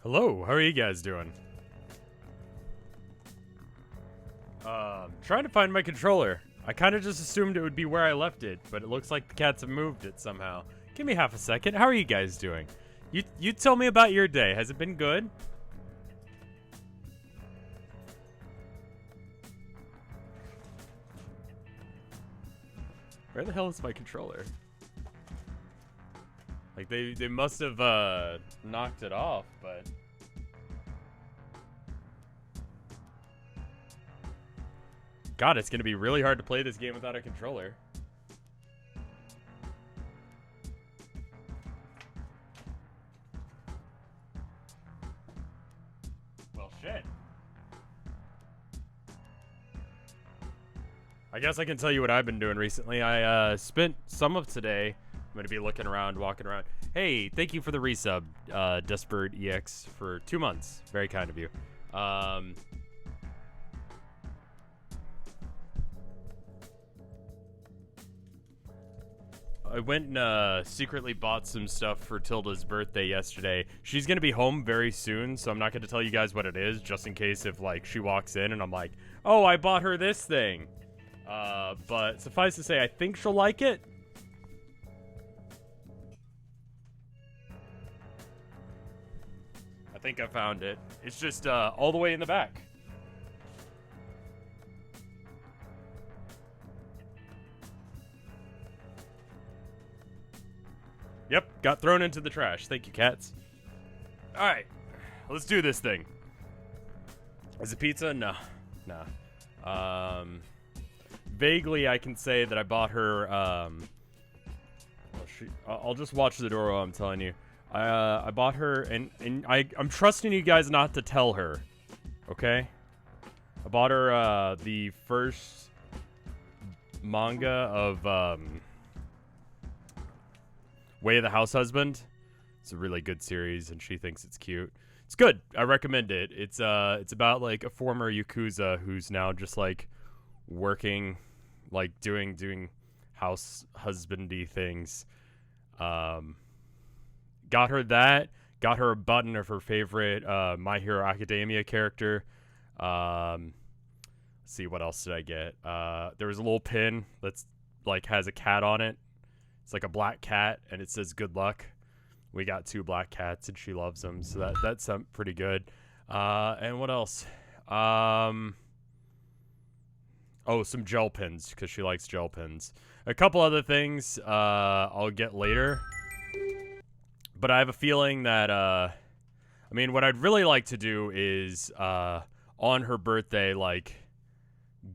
Hello, how are you guys doing? Trying to find my controller. I kind of just assumed it would be where I left it, but it looks like the cats have moved it somehow. Give me half a second. How are you guys doing? You tell me about your day. Has it been good? Where the hell is my controller? Like, they must have, knocked it off, but... God, it's gonna be really hard to play this game without a controller. Well, shit. I guess I can tell you what I've been doing recently. I spent some of today. I'm gonna be looking around, walking around. Hey, thank you for the resub, Desperate EX, for 2 months. Very kind of you. I went and secretly bought some stuff for Tilda's birthday yesterday. She's gonna be home very soon, so I'm not gonna tell you guys what it is, just in case if like she walks in and I'm like, oh, I bought her this thing. But suffice to say, I think she'll like it. I think I found it. It's just all the way in the back. Yep, got thrown into the trash. Thank you, cats. Alright, let's do this thing. Is it pizza? No. Nah. Vaguely, I can say that I bought her, I'll just watch the door while I'm telling you. I bought her, and I'm trusting you guys not to tell her, okay? I bought her, the first manga of, Way of the House Husband. It's a really good series, and she thinks it's cute. It's good. I recommend it. It's about like a former Yakuza who's now just like working, like doing house husbandy things. Got her that. Got her a button of her favorite My Hero Academia character. Let's see, what else did I get? There was a little pin that's like has a cat on it. It's like a black cat, and it says good luck. We got 2 black cats, and she loves them, so that's pretty good. And what else? Oh, some gel pens, because she likes gel pens. A couple other things I'll get later. But I have a feeling that, I mean, what I'd really like to do is, on her birthday, like,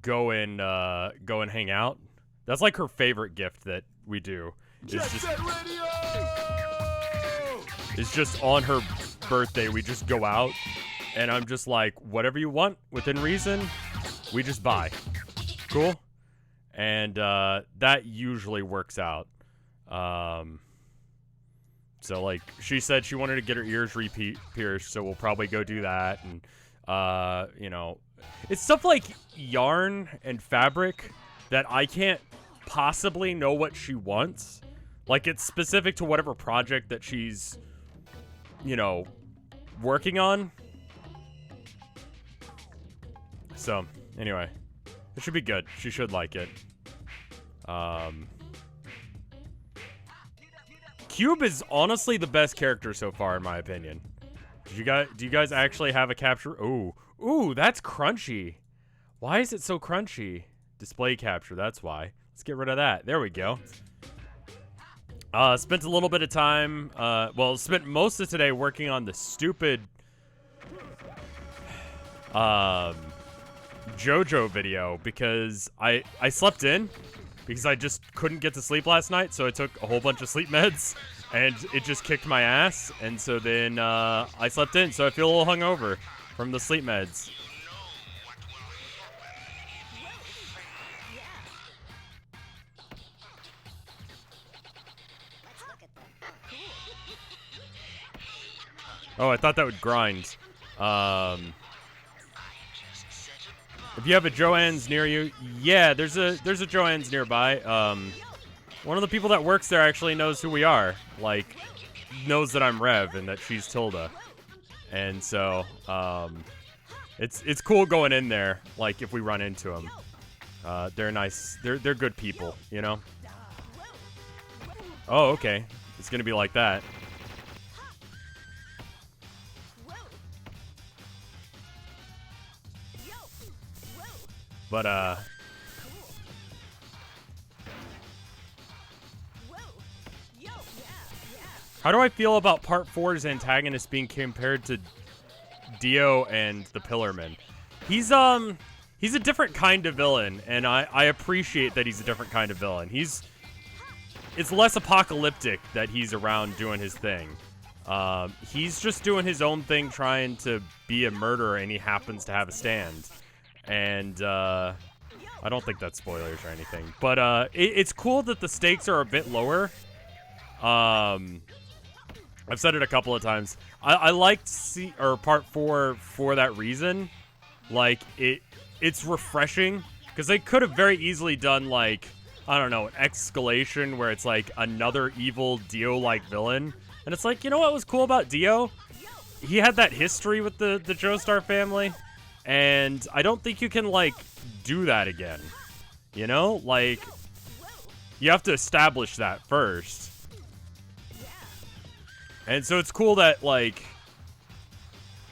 go and hang out. That's like her favorite gift that we do. It's just on her birthday, we just go out, and I'm just like, whatever you want, within reason, we just buy. Cool? And that usually works out. So, like, she said she wanted to get her ears pierced, so we'll probably go do that. And, you know, it's stuff like yarn and fabric that I can't possibly know what she wants. Like, it's specific to whatever project that she's, you know, working on. So, anyway, it should be good. She should like it. Cube is honestly the best character so far, in my opinion. Do you guys actually have a capture? Ooh, that's crunchy. Why is it so crunchy? Display capture, that's why. Let's get rid of that. There we go. Spent a little bit of time, spent most of today working on the stupid Jojo video because I slept in because I just couldn't get to sleep last night, so I took a whole bunch of sleep meds and it just kicked my ass, and so then I slept in, so I feel a little hungover from the sleep meds. Oh, I thought that would grind. If you have a Joann's near you, yeah, there's a Joann's nearby. One of the people that works there actually knows who we are. Like, knows that I'm Rev and that she's Tilda. And so, it's cool going in there, like, if we run into them. They're nice. They're good people, you know? Oh, okay. It's gonna be like that. But, how do I feel about Part 4's antagonist being compared to Dio and the Pillarman? He's a different kind of villain, and I appreciate that he's a different kind of villain. It's less apocalyptic that he's around doing his thing. He's just doing his own thing, trying to be a murderer, and he happens to have a stand. And, I don't think that's spoilers or anything. But, it's cool that the stakes are a bit lower. I've said it a couple of times. I liked Part 4 for that reason. Like, it's refreshing. Because they could have very easily done, like, I don't know, an escalation where it's, like, another evil Dio-like villain. And it's like, you know what was cool about Dio? He had that history with the Joestar family. And I don't think you can, like, do that again. You know? Like, you have to establish that first. And so it's cool that, like,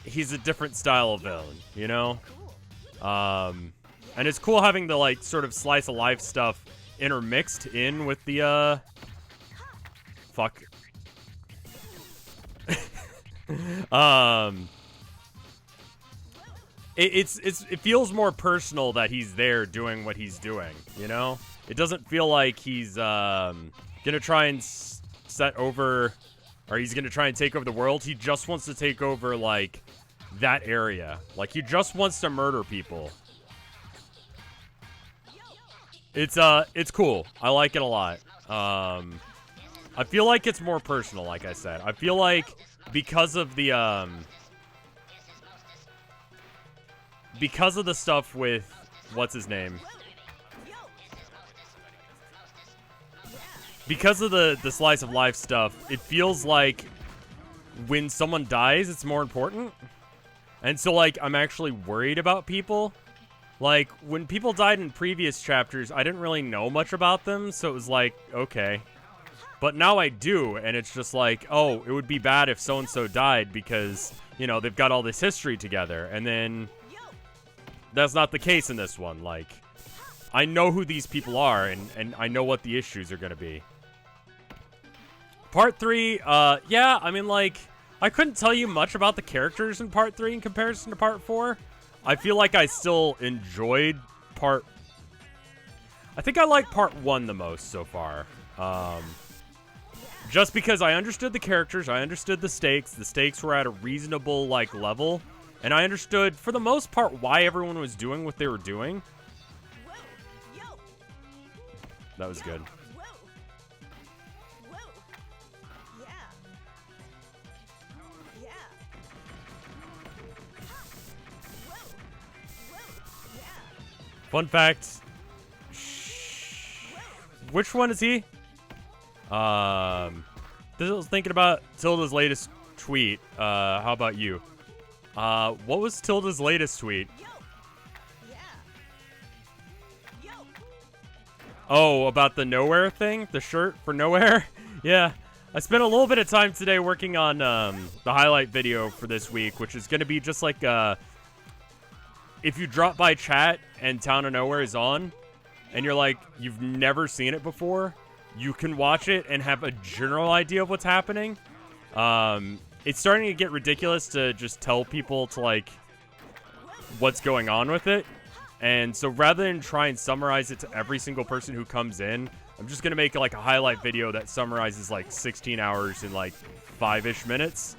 he's a different style of villain, you know? And it's cool having the, like, sort of slice of life stuff intermixed in with the, fuck. It feels more personal that he's there doing what he's doing, you know? It doesn't feel like he's, gonna try and set over... Or he's going to try and take over the world. He just wants to take over, like, that area. Like, he just wants to murder people. It's cool. I like it a lot. I feel like it's more personal, like I said. I feel like because of the, because of the stuff with, what's his name? Because of the slice of life stuff, it feels like when someone dies, it's more important. And so, like, I'm actually worried about people. Like, when people died in previous chapters, I didn't really know much about them, so it was like, okay. But now I do, and it's just like, oh, it would be bad if so-and-so died because, you know, they've got all this history together. And then that's not the case in this one. Like, I know who these people are, and I know what the issues are going to be. Part 3, yeah, I mean, like, I couldn't tell you much about the characters in Part 3 in comparison to Part 4. I feel like I still enjoyed I think I like Part 1 the most so far. Just because I understood the characters, I understood the stakes. The stakes were at a reasonable, like, level. And I understood, for the most part, why everyone was doing what they were doing. That was good. Fun fact. Which one is he? I was thinking about Tilda's latest tweet. How about you? What was Tilda's latest tweet? Oh, about the Nowhere thing? The shirt for Nowhere? Yeah. I spent a little bit of time today working on the highlight video for this week, which is going to be just like if you drop by chat and Town of Nowhere is on, and you're like, you've never seen it before, you can watch it and have a general idea of what's happening. It's starting to get ridiculous to just tell people to, like, what's going on with it. And so rather than try and summarize it to every single person who comes in, I'm just going to make, like, a highlight video that summarizes, like, 16 hours in, like, 5-ish minutes.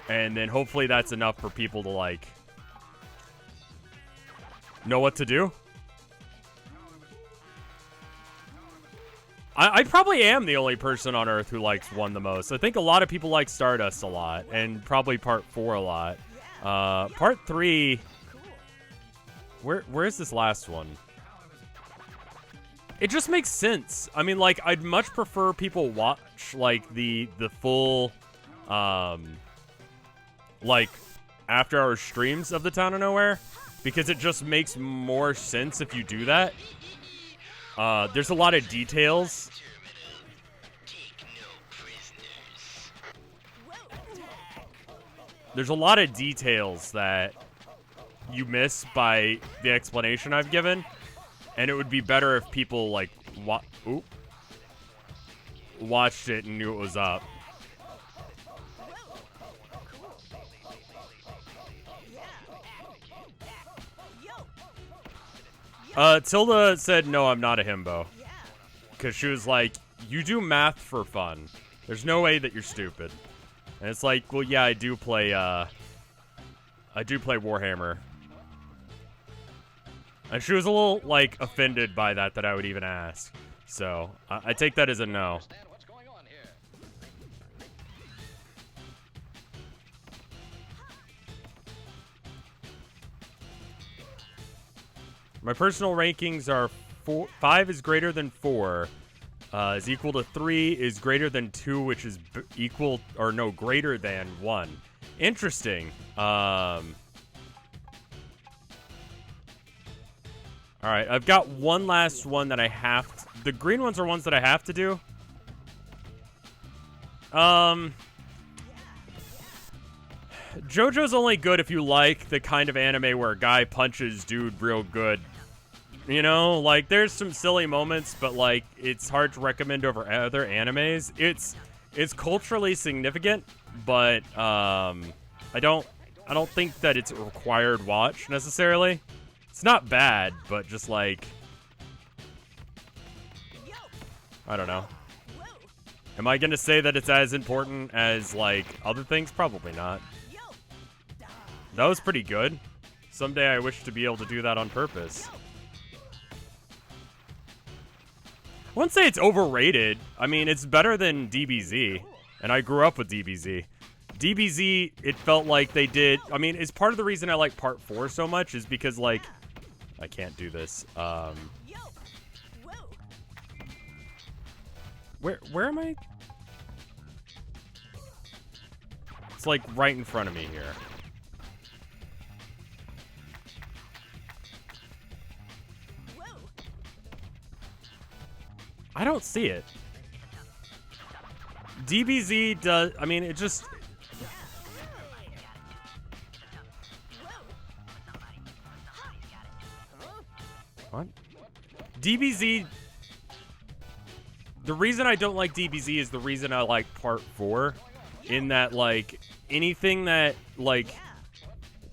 And then hopefully that's enough for people to, like, know what to do. I probably am the only person on Earth who likes 1 the most. I think a lot of people like Stardust a lot, and probably Part 4 a lot. Part 3... Where's this last one? It just makes sense. I mean, like, I'd much prefer people watch, like, the full, like, after-hour streams of the Town of Nowhere, because it just makes more sense if you do that. There's a lot of details. There's a lot of details that you miss by the explanation I've given, and it would be better if people, like, watched it and knew it was up. Tilda said, no, I'm not a himbo. Because she was like, you do math for fun. There's no way that you're stupid. And it's like, well, yeah, I do play Warhammer. And she was a little, like, offended by that I would even ask. So, I take that as a no. My personal rankings are 5 is greater than 4, is equal to 3, is greater than 2, which is equal, or no, greater than 1. Interesting. Alright, I've got one last one that I have to, the green ones are ones that I have to do. Jojo's only good if you like the kind of anime where a guy punches dude real good. You know, like, there's some silly moments, but, like, it's hard to recommend over other animes. It's culturally significant, but, I don't think that it's a required watch, necessarily. It's not bad, but just, like, I don't know. Am I gonna say that it's as important as, like, other things? Probably not. That was pretty good. Someday I wish to be able to do that on purpose. I wouldn't say it's overrated. I mean, it's better than DBZ, and I grew up with DBZ. DBZ, it felt like they did... I mean, it's part of the reason I like Part 4 so much is because, like... I can't do this. Where am I? It's, like, right in front of me here. I don't see it. DBZ does... I mean, it just... What? DBZ... The reason I don't like DBZ is the reason I like Part 4. In that, like, anything that, like...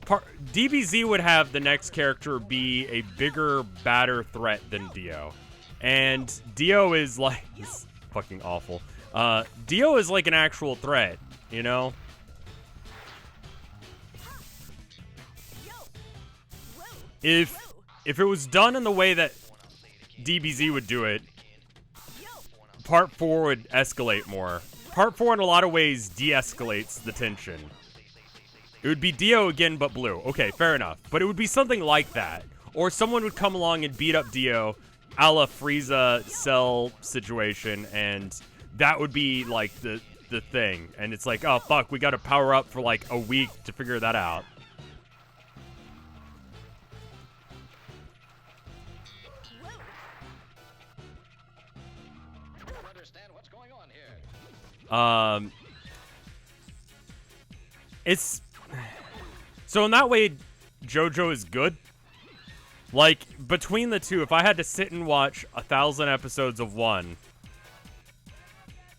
DBZ would have the next character be a bigger, badder threat than Dio. And Dio is like, it's fucking awful. Dio is like an actual threat, you know? If it was done in the way that DBZ would do it, Part 4 would escalate more. Part 4 in a lot of ways de-escalates the tension. It would be Dio again, but blue. Okay, fair enough. But it would be something like that. Or someone would come along and beat up Dio, a la Frieza Cell situation, and that would be like the thing. And it's like, oh fuck, we gotta power up for like a week to figure that out. I don't understand what's going on here. It's so in that way, Jojo is good. Like, between the two, if I had to sit and watch 1,000 episodes of one,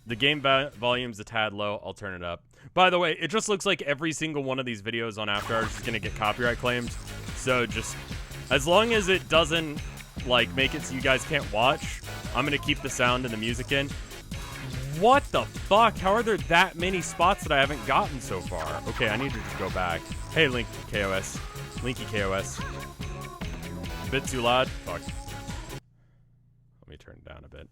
the game volume's a tad low. I'll turn it up. By the way, it just looks like every single one of these videos on After Hours is going to get copyright claimed. So just, as long as it doesn't, like, make it so you guys can't watch, I'm going to keep the sound and the music in. What the fuck? How are there that many spots that I haven't gotten so far? Okay, I need to just go back. Hey, Link KOS. Linky KOS. A bit too loud? Fuck. Let me turn it down a bit.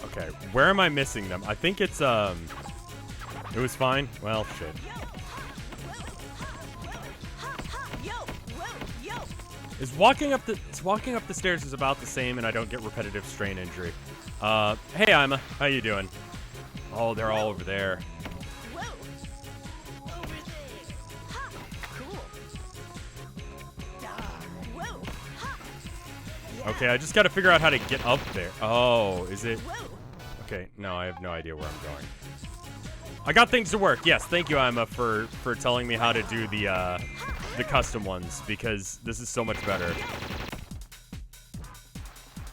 Okay, where am I missing them? I think it's, it was fine. Well, shit. walking up the stairs is about the same, and I don't get repetitive strain injury. Hey Ima, how you doing? Oh, they're all over there. Okay, I just gotta figure out how to get up there. Oh, is it? Okay, no, I have no idea where I'm going. I got things to work. Yes, thank you, Ima, for telling me how to do the custom ones, because this is so much better.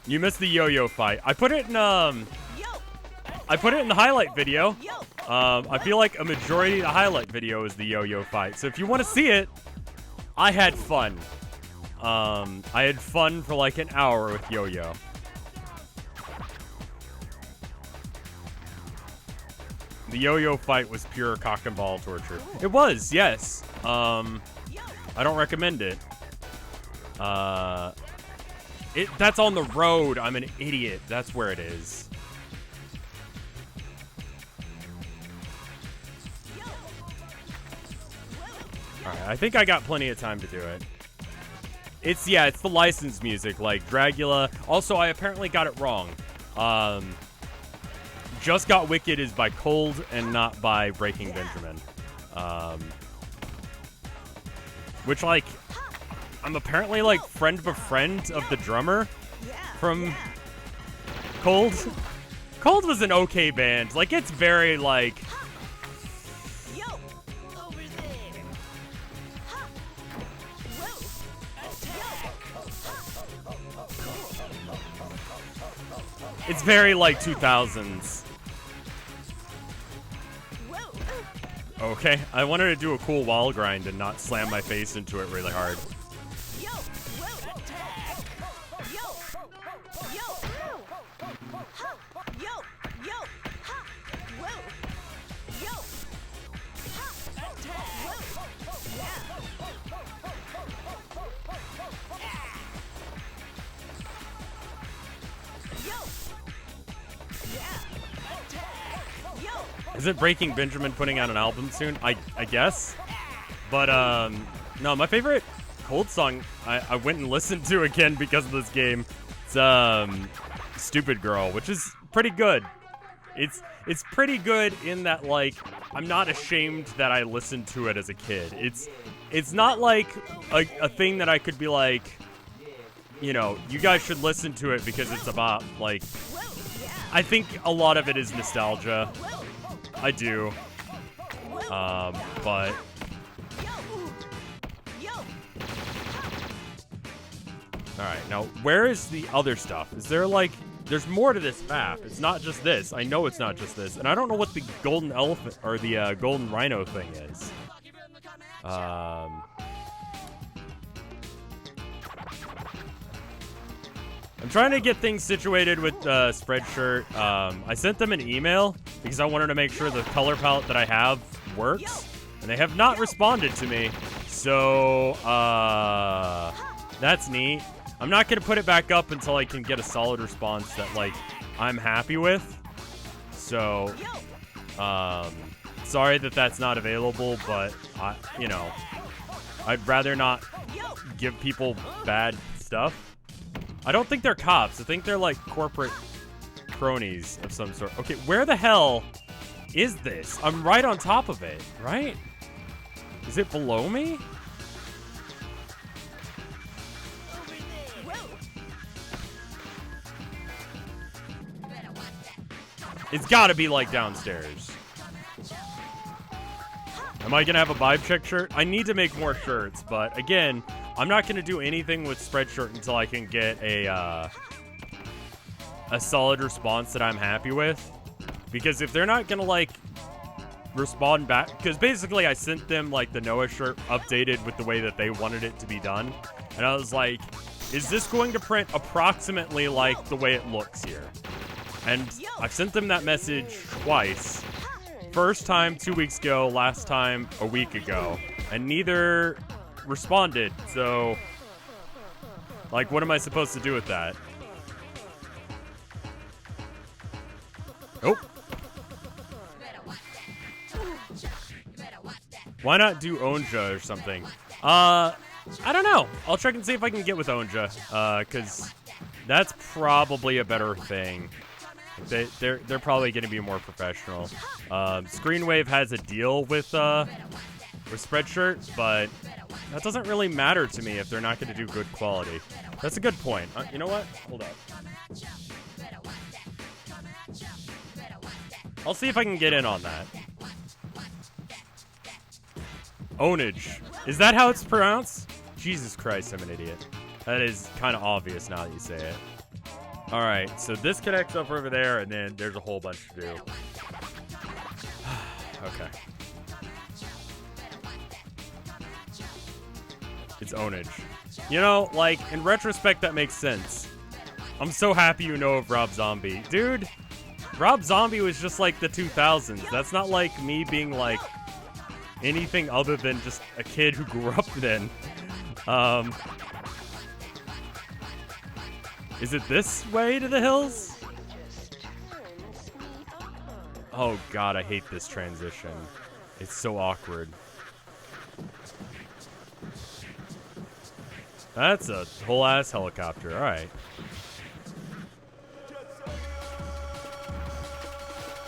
You missed the yo-yo fight. I put it in the highlight video. I feel like a majority of the highlight video is the yo-yo fight. So if you want to see it, I had fun. I had fun for like an hour with yo-yo. The yo-yo fight was pure cock and ball torture. It was, yes. I don't recommend it. That's on the road. I'm an idiot. That's where it is. Alright, I think I got plenty of time to do it. It's the licensed music, like Dragula. Also, I apparently got it wrong. Just Got Wicked is by Cold and not by Breaking Benjamin. Which, like, I'm apparently, like, friend of a friend of the drummer from Cold. Cold was an okay band. Like, it's very, like... It's very, like, 2000s. Okay, I wanted to do a cool wall grind and not slam my face into it really hard. Isn't Breaking Benjamin putting out an album soon? I guess. But, no, my favorite Cold song I went and listened to again because of this game. It's, Stupid Girl, which is pretty good. It's pretty good in that, like, I'm not ashamed that I listened to it as a kid. It's not like a thing that I could be like, you know, you guys should listen to it because it's about, like, I think a lot of it is nostalgia. I do. But... Alright, now, where is the other stuff? Is there, like... There's more to this map. It's not just this. I know it's not just this. And I don't know what the golden elephant, or the golden rhino thing is. I'm trying to get things situated with Spreadshirt. I sent them an email because I wanted to make sure the color palette that I have works, and they have not responded to me. So, that's neat. I'm not going to put it back up until I can get a solid response that, like, I'm happy with. So, sorry that that's not available, but, you know, I'd rather not give people bad stuff. I don't think they're cops. I think they're, like, corporate cronies of some sort. Okay, where the hell is this? I'm right on top of it, right? Is it below me? It's gotta be, like, downstairs. Am I gonna have a vibe check shirt? I need to make more shirts, but, again... I'm not going to do anything with Spreadshirt until I can get a solid response that I'm happy with. Because if they're not going to, like, respond back... Because basically I sent them, like, the Noah shirt updated with the way that they wanted it to be done. And I was like, is this going to print approximately like the way it looks here? And I've sent them that message twice. First time 2 weeks ago, last time a week ago. And neither... responded, so like, what am I supposed to do with that? Oh. Why not do Onja or something? I don't know. I'll check and see if I can get with Onja, because that's probably a better thing. They're probably going to be more professional. Screenwave has a deal with Spreadshirt, but that doesn't really matter to me if they're not going to do good quality. That's a good point. You know what? Hold up. I'll see if I can get in on that. Ownage. Is that how it's pronounced? Jesus Christ, I'm an idiot. That is kind of obvious now that you say it. Alright, so this connects up over there, and then there's a whole bunch to do. Okay. It's ownage. You know, like, in retrospect, that makes sense. I'm so happy you know of Rob Zombie. Dude, Rob Zombie was just like the 2000s. That's not like me being like anything other than just a kid who grew up then. Is it this way to the hills? Oh god, I hate this transition. It's so awkward. That's a whole ass helicopter. Alright.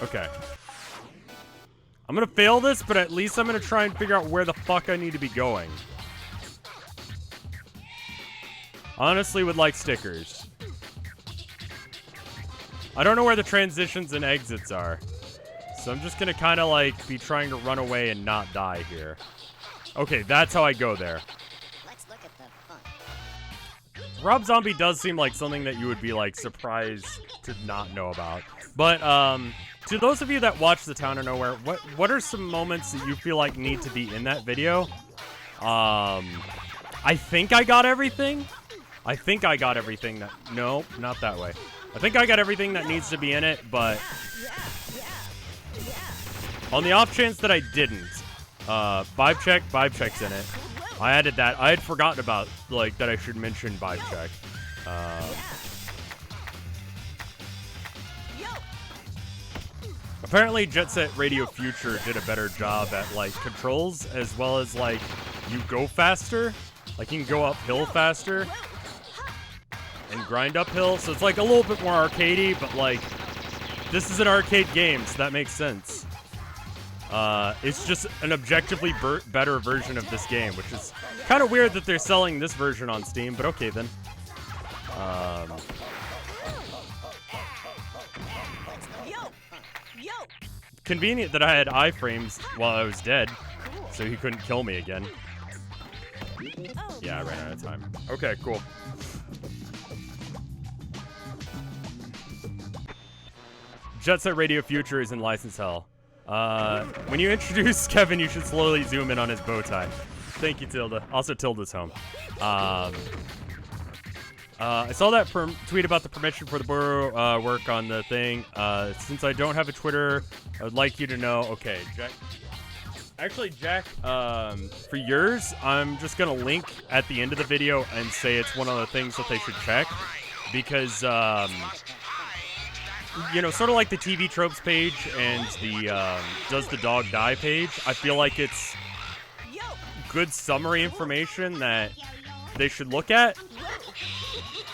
Okay. I'm gonna fail this, but at least I'm gonna try and figure out where the fuck I need to be going. Honestly, would like stickers. I don't know where the transitions and exits are. So I'm just gonna kind of like be trying to run away and not die here. Okay, that's how I go there. Let's look at the fun. Rob Zombie does seem like something that you would be like surprised to not know about. But to those of you that watch The Town of Nowhere, what are some moments that you feel like need to be in that video? I think I got everything. I think I got everything that... No, not that way. I think I got everything that needs to be in it, but... On the off chance that I didn't, vibe check's in it. I added that. I had forgotten about, like, that I should mention vibe check. Apparently, Jet Set Radio Future did a better job at, like, controls, as well as, like, you go faster. Like, you can go uphill faster and grind uphill. So it's, like, a little bit more arcadey, but, like, this is an arcade game, so that makes sense. It's just an objectively better version of this game, which is kind of weird that they're selling this version on Steam, but okay, then. Convenient that I had iframes while I was dead, so he couldn't kill me again. Yeah, I ran out of time. Okay, cool. Jet Set Radio Future is in License Hell. When you introduce Kevin, you should slowly zoom in on his bow tie. Thank you, Tilda. Also, Tilda's home. I saw that tweet about the permission for the borough work on the thing. Since I don't have a Twitter, I would like you to know. Okay, Jack. Actually, Jack, for yours, I'm just going to link at the end of the video and say it's one of the things that they should check. Because, you know, sort of like the TV tropes page and the Does the Dog Die page, I feel like it's good summary information that they should look at.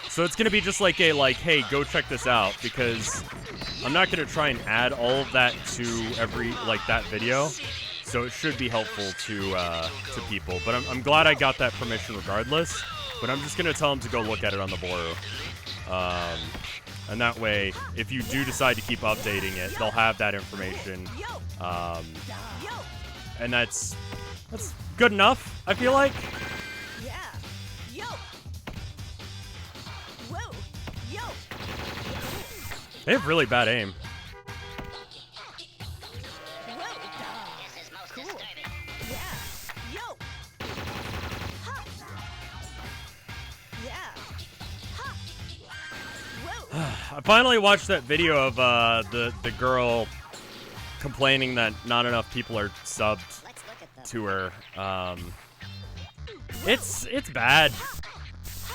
So it's going to be just like a, like, hey, go check this out, because I'm not going to try and add all of that to every, like, that video. So it should be helpful to people. But I'm glad I got that permission regardless. But I'm just going to tell them to go look at it on the Boru. And that way, if you do decide to keep updating it, they'll have that information. And that's good enough, I feel like. They have really bad aim. I finally watched that video of the girl complaining that not enough people are subbed to her. It's bad.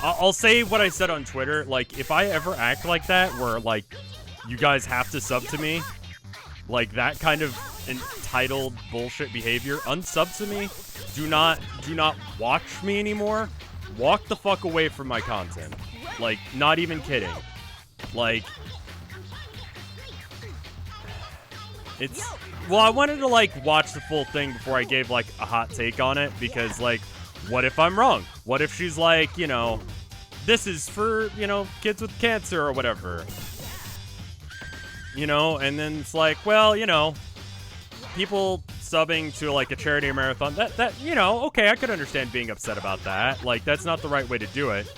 I'll say what I said on Twitter. Like, if I ever act like that, where like you guys have to sub to me, like that kind of entitled bullshit behavior, unsub to me. Do not watch me anymore. Walk the fuck away from my content. Like, not even kidding. Like, it's, well, I wanted to, like, watch the full thing before I gave, like, a hot take on it, because, like, what if I'm wrong? What if she's like, you know, this is for, you know, kids with cancer or whatever? You know, and then it's like, well, you know, people subbing to, like, a charity marathon, that, you know, okay, I could understand being upset about that. Like, that's not the right way to do it.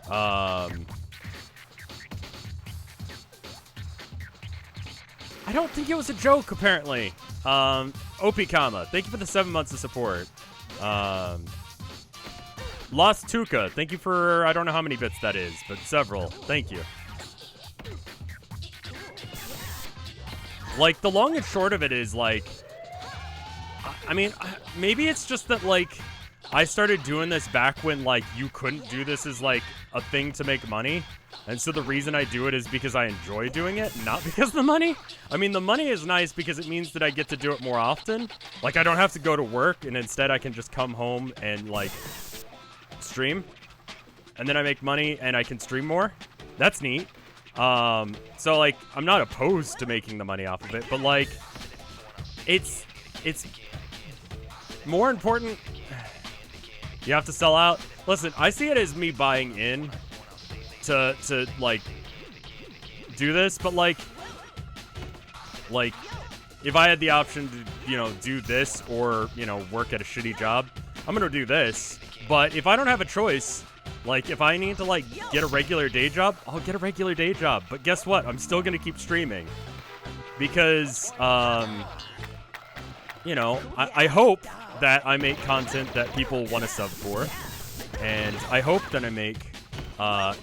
I don't think it was a joke, apparently. Opikama, thank you for the 7 months of support. Lost Tuca, thank you for, I don't know how many bits that is, but several. Thank you. Like, the long and short of it is, like, I mean, maybe it's just that, like, I started doing this back when, like, you couldn't do this as, like, a thing to make money. And so the reason I do it is because I enjoy doing it, not because of the money. I mean, the money is nice because it means that I get to do it more often. Like, I don't have to go to work, and instead I can just come home and, like, stream. And then I make money, and I can stream more. That's neat. So, like, I'm not opposed to making the money off of it, but, like, it's more important. You have to sell out. Listen, I see it as me buying in to like, do this, but, like, if I had the option to, you know, do this or, you know, work at a shitty job, I'm gonna do this. But if I don't have a choice, like, if I need to, like, get a regular day job, I'll get a regular day job. But guess what? I'm still gonna keep streaming. Because, you know, I hope that I make content that people want to sub for. And I hope that I make,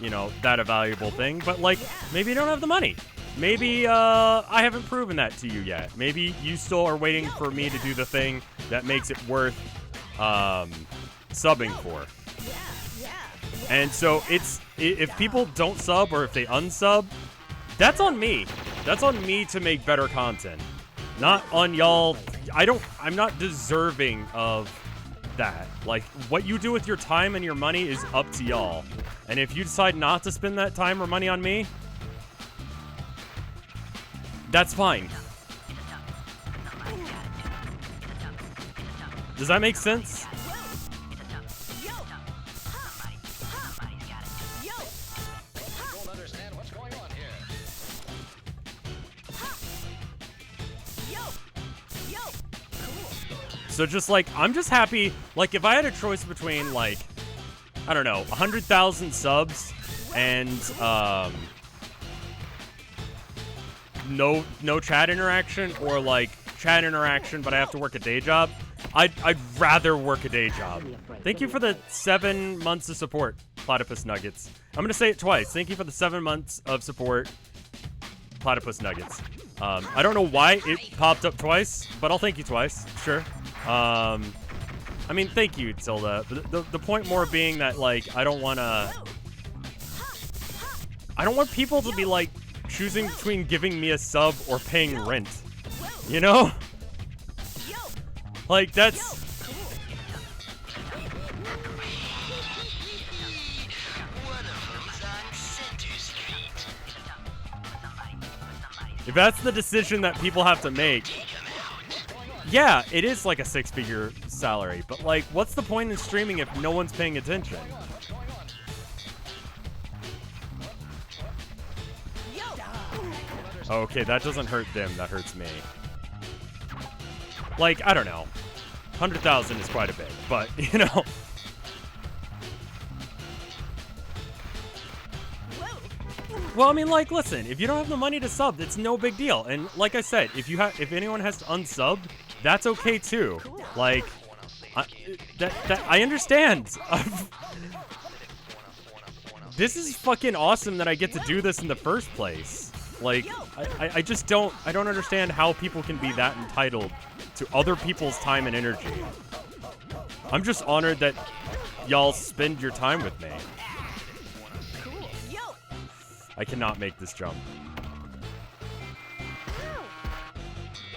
you know, that a valuable thing. But, like, maybe you don't have the money. Maybe, I haven't proven that to you yet. Maybe you still are waiting for me to do the thing that makes it worth, subbing for. And so it's, if people don't sub or if they unsub, that's on me. That's on me to make better content. Not on y'all. I'm not deserving of that. Like, what you do with your time and your money is up to y'all. And if you decide not to spend that time or money on me, that's fine. Does that make sense? So just, like, I'm just happy, like, if I had a choice between, like, I don't know, 100,000 subs and, no chat interaction, or, like, chat interaction but I have to work a day job, I'd rather work a day job. Thank you for the 7 months of support, Platypus Nuggets. I'm gonna say it twice. Thank you for the 7 months of support, Platypus Nuggets. I don't know why it popped up twice, but I'll thank you twice, sure. I mean, thank you, Tilda. The point more being that, like, I don't want people to be, like, choosing between giving me a sub or paying rent. You know? Like, that's... If that's the decision that people have to make, yeah, it is like a 6-figure salary, but, like, what's the point in streaming if no one's paying attention? Okay, that doesn't hurt them, that hurts me. Like, I don't know. 100,000 is quite a bit, but, you know. Well, I mean, like, listen, if you don't have the money to sub, it's no big deal. And like I said, if anyone has to unsub, that's okay too. Like, I understand. This is fucking awesome that I get to do this in the first place. Like, I just don't understand how people can be that entitled to other people's time and energy. I'm just honored that y'all spend your time with me. I cannot make this jump.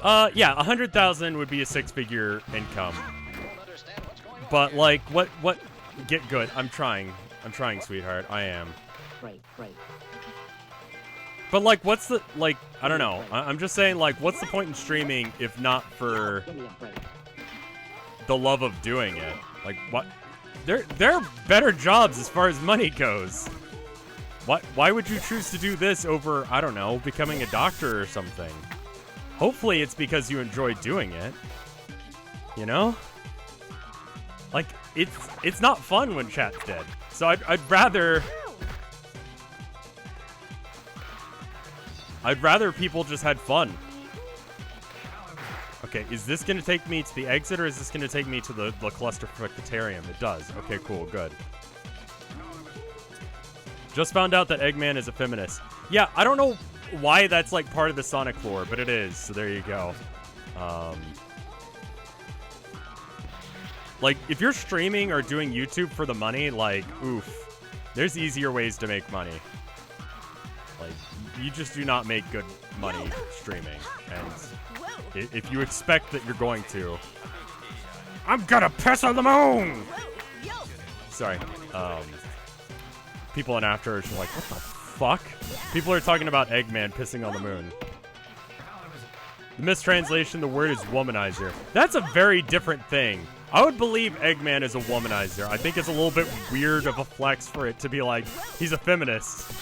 Yeah, 100,000 would be a 6-figure income. But like, what? Get good. I'm trying, sweetheart. I am. Right. But like, what's the like? I don't know. I'm just saying, like, what's the point in streaming if not for the love of doing it? Like, what? There are better jobs as far as money goes. Why would you choose to do this over, I don't know, becoming a doctor or something? Hopefully it's because you enjoy doing it. You know? Like, it's not fun when chat's dead. So I'd rather people just had fun. Okay, is this gonna take me to the exit, or is this gonna take me to the clusterfuckatarium? It does. Okay, cool, good. Just found out that Eggman is a feminist. Yeah, I don't know why that's like part of the Sonic lore, but it is, so there you go. Like, if you're streaming or doing YouTube for the money, like, oof, there's easier ways to make money. Like, you just do not make good money streaming. And if you expect that you're going to, I'm gonna piss on the moon! Sorry. People in After are like, what the fuck? People are talking about Eggman pissing on the moon. The mistranslation, the word is womanizer. That's a very different thing. I would believe Eggman is a womanizer. I think it's a little bit weird of a flex for it to be like, he's a feminist.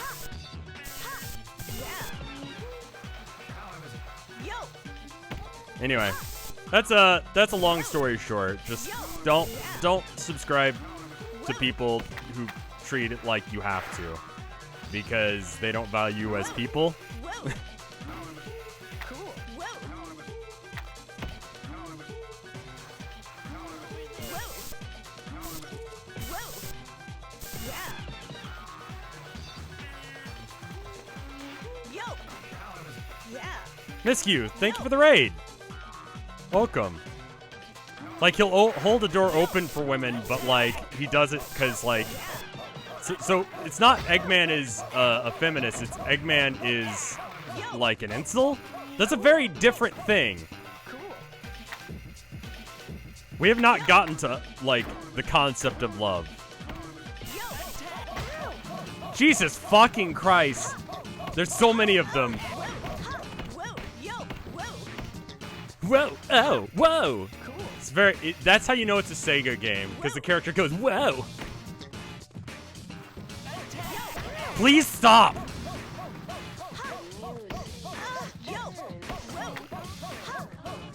Anyway, that's a long story short. Just don't subscribe to people who treat it like you have to, because they don't value you as people. Miscue, thank you for the raid. Welcome. Like, he'll hold the door open for women, but like, he does it because like, so it's not Eggman is a feminist, it's Eggman is like an incel? That's a very different thing. We have not gotten to like the concept of love. Jesus fucking Christ. There's so many of them. Whoa, oh, whoa. It's that's how you know it's a Sega game, because the character goes, whoa. Please stop.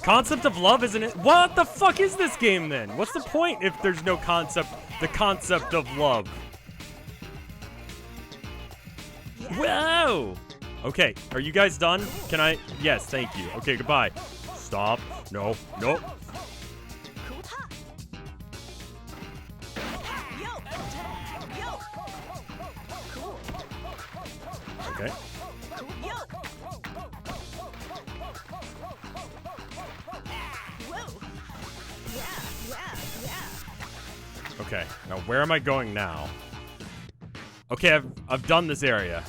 Concept of love, isn't it? What the fuck is this game then? What's the point if there's no concept, the concept of love? Whoa. Okay, are you guys done? Can I? Yes, thank you. Okay, goodbye. Stop. No. Nope. Okay. Okay, now where am I going now? Okay, I've done this area.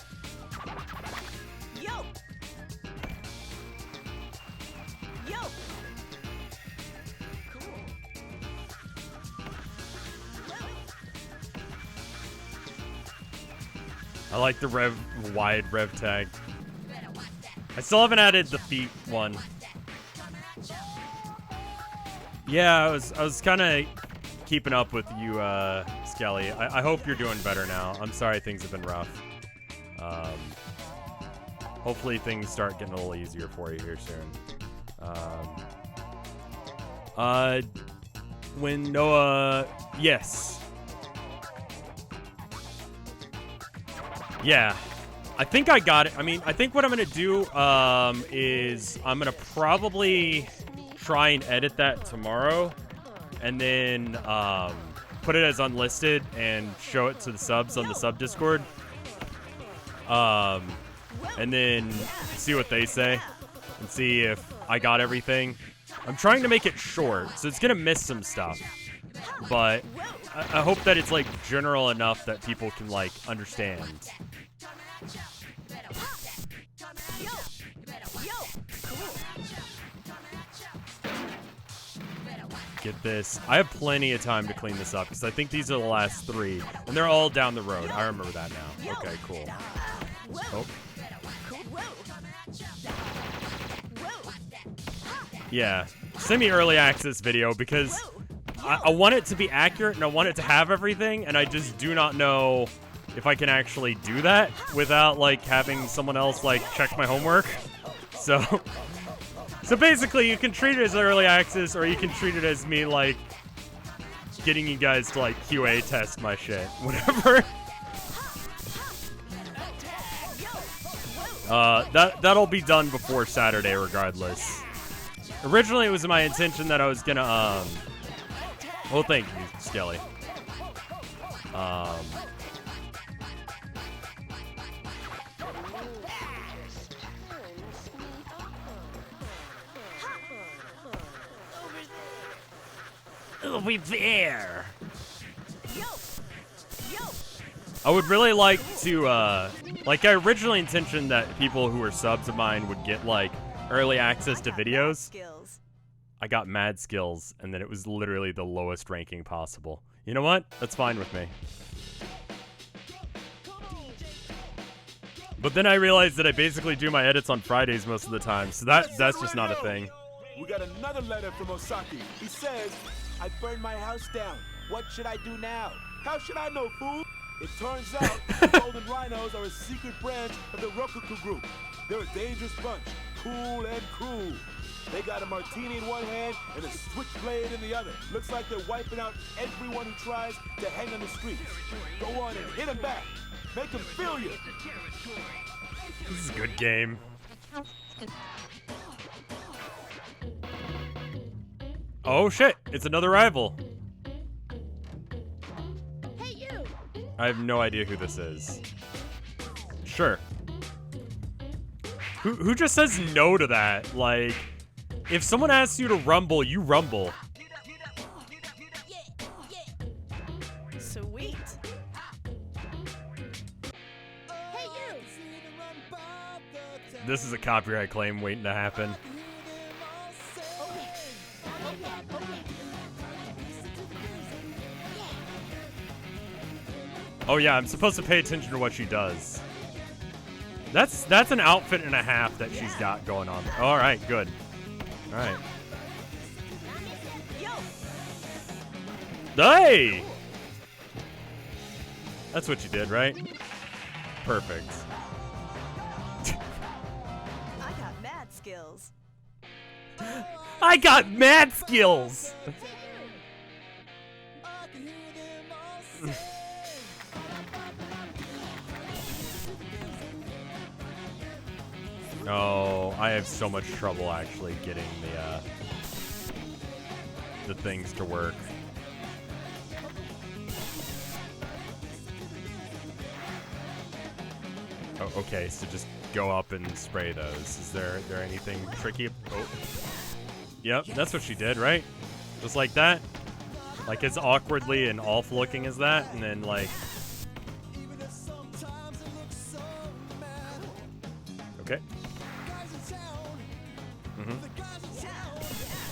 I like the wide rev tag. I still haven't added the feet one. Yeah, I was kind of keeping up with you, Skelly. I hope you're doing better now. I'm sorry things have been rough. Hopefully things start getting a little easier for you here soon. When Noah... Yes. Yeah. I think I got it. I mean, I think what I'm going to do is I'm going to probably try and edit that tomorrow. And then put it as unlisted and show it to the subs on the sub Discord. And then see what they say and see if I got everything. I'm trying to make it short, so it's gonna miss some stuff. But I hope that it's like general enough that people can like understand. get this. I have plenty of time to clean this up because I think these are the last 3, and they're all down the road. I remember that now. Okay, cool. Oh. Yeah, semi-early access video because I want it to be accurate and I want it to have everything, and I just do not know if I can actually do that without like having someone else like check my homework. So basically you can treat it as early access, or you can treat it as me like getting you guys to like QA test my shit, whatever. That'll be done before Saturday regardless. Originally it was my intention that I was gonna well, thank you, Skelly. It'll be there. I would really like to, like I originally intentioned that people who were subs of mine would get like early access to videos. I got mad skills, and then it was literally the lowest ranking possible. You know what? That's fine with me. But then I realized that I basically do my edits on Fridays most of the time, so that's just not a thing. We got another letter from Osaki. He says, I burned my house down. What should I do now? How should I know, fool? It turns out the Golden Rhinos are a secret branch of the Rokuku group. They're a dangerous bunch, cool and cruel. They got a martini in one hand and a switchblade in the other. Looks like they're wiping out everyone who tries to hang on the streets. Go on and hit them back. Make them feel you. This is a good game. Oh shit, it's another rival. Hey, you! I have no idea who this is. Sure. Who just says no to that? Like, if someone asks you to rumble, you rumble. Sweet. Hey, you! This is a copyright claim waiting to happen. Oh yeah, I'm supposed to pay attention to what she does. That's an outfit and a half that she's got going on. All right, good. All right. Hey! That's what you did, right? Perfect. I got mad skills. I got mad skills! Oh, I have so much trouble actually getting the things to work. Oh, okay, so just go up and spray those. Is there anything tricky? Oh. Yep, that's what she did, right? Just like that? Like as awkwardly and off looking as that, and then like... Okay.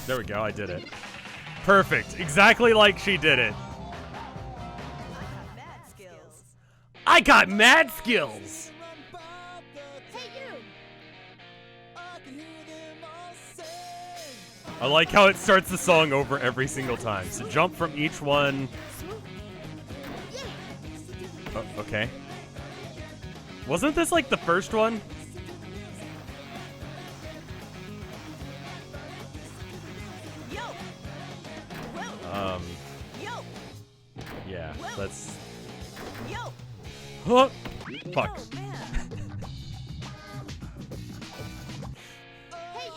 There we go, I did it. Perfect, exactly like she did it. I got mad skills! Hey, you! I like how it starts the song over every single time. So jump from each one. Oh, okay. Wasn't this like the first one? Yeah, let's... Oh, fuck. Hey,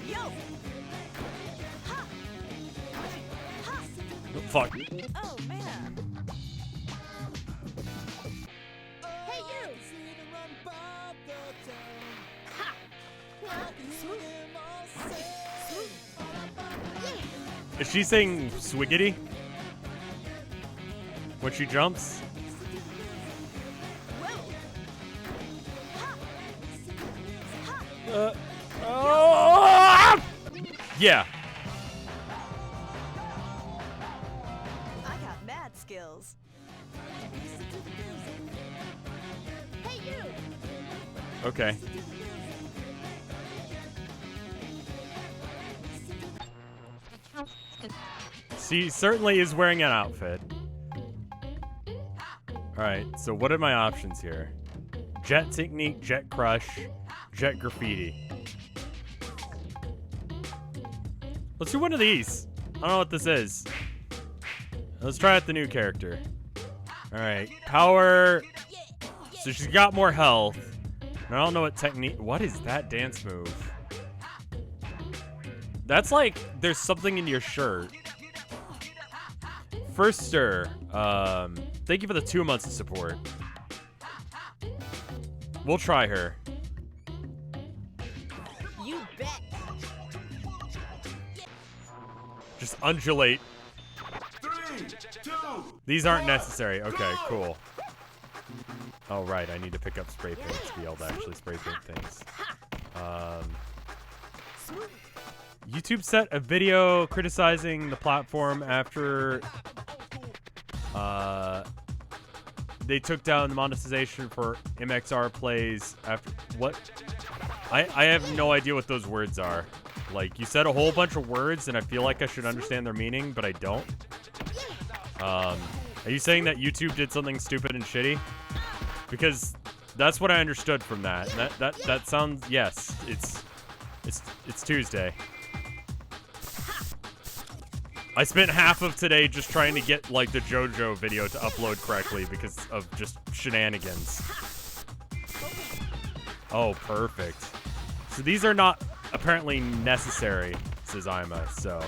you! Fuck. Oh man. Hey, you! Is she saying swiggity? when she jumps. Yeah. I got mad skills. Hey, you. Okay. She certainly is wearing an outfit. Alright, so what are my options here? Jet Technique, Jet Crush, Jet Graffiti. Let's do one of these. I don't know what this is. Let's try out the new character. Alright, power. So she's got more health. I don't know what technique. What is that dance move? That's like there's something in your shirt. First stir. Thank you for the 2 months of support. We'll try her. You bet. Just Undulate. 3, 2. These aren't necessary. Okay, cool. Oh, right. I need to pick up spray paint to be able to actually spray paint things. YouTube set a video criticizing the platform after they took down the monetization for MXR plays after what? I have no idea what those words are. Like, you said a whole bunch of words and I feel like I should understand their meaning, but I don't. Are you saying that YouTube did something stupid and shitty? Because that's what I understood from that. That sounds, yes, it's Tuesday. I spent half of today just trying to get like the Jojo video to upload correctly because of just shenanigans. Oh, perfect. So these are not apparently necessary, says Ima, so.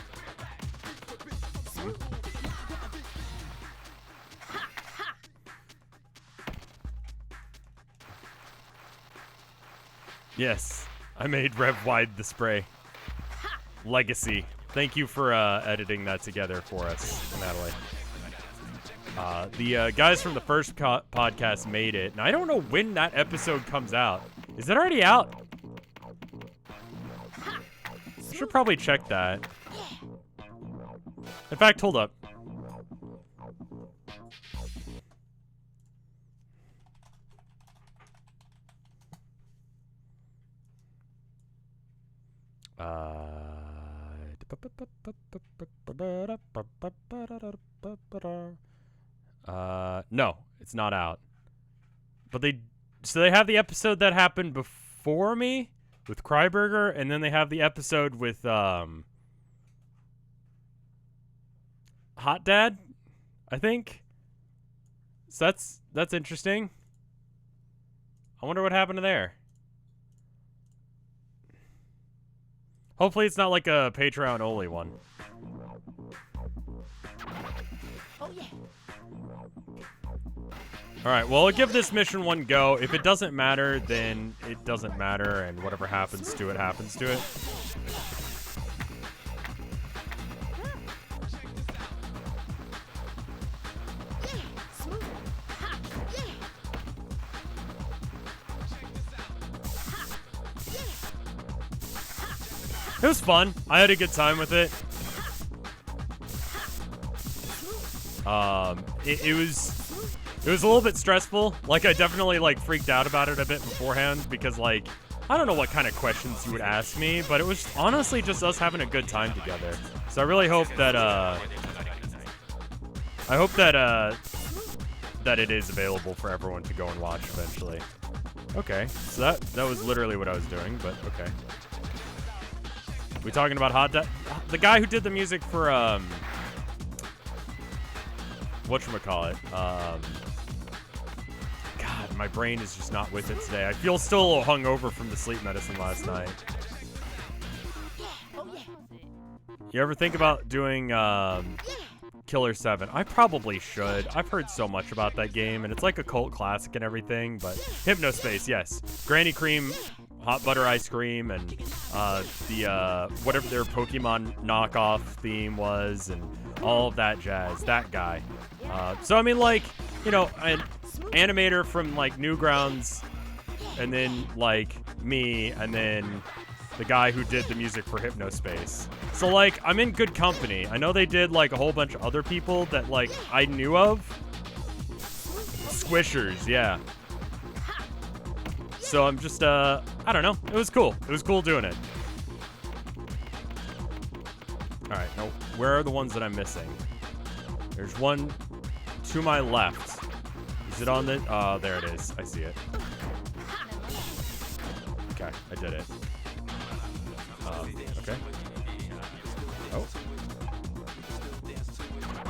Yes, I made Rev Wide the spray. Legacy. Thank you for editing that together for us, Natalie. The guys from the first podcast made it, and I don't know when that episode comes out. Is it already out? I should probably check that. In fact, hold up. No, it's not out. But they have the episode that happened before me with Kryberger, and then they have the episode with Hot Dad, I think. So that's interesting. I wonder what happened to there. Hopefully it's not like a Patreon only one. Oh, yeah. Alright, well, I'll give this mission one go. If it doesn't matter, then it doesn't matter, and whatever happens to it, happens to it. It was fun. I had a good time with it. It was a little bit stressful. Like, I definitely, like, freaked out about it a bit beforehand because, like, I don't know what kind of questions you would ask me, but it was honestly just us having a good time together. So I really hope that, that it is available for everyone to go and watch eventually. Okay, so that was literally what I was doing, but okay. We talking about Hot Dad? The guy who did the music for, whatchamacallit? God, my brain is just not with it today. I feel still a little hungover from the sleep medicine last night. You ever think about doing, Killer 7? I probably should. I've heard so much about that game, and it's like a cult classic and everything, but Hypnospace, yes. Granny Cream, Hot Butter Ice Cream, and the whatever their Pokemon knockoff theme was, and all of that jazz. That guy. So I mean, like, you know, an animator from like Newgrounds, and then like me, and then the guy who did the music for Hypnospace. So like, I'm in good company. I know they did like a whole bunch of other people that like I knew of. Squishers, yeah. So I'm just, I don't know. It was cool. It was cool doing it. All right, now where are the ones that I'm missing? There's one to my left. Is it on the, there it is. I see it. Okay, I did it. Okay. Oh.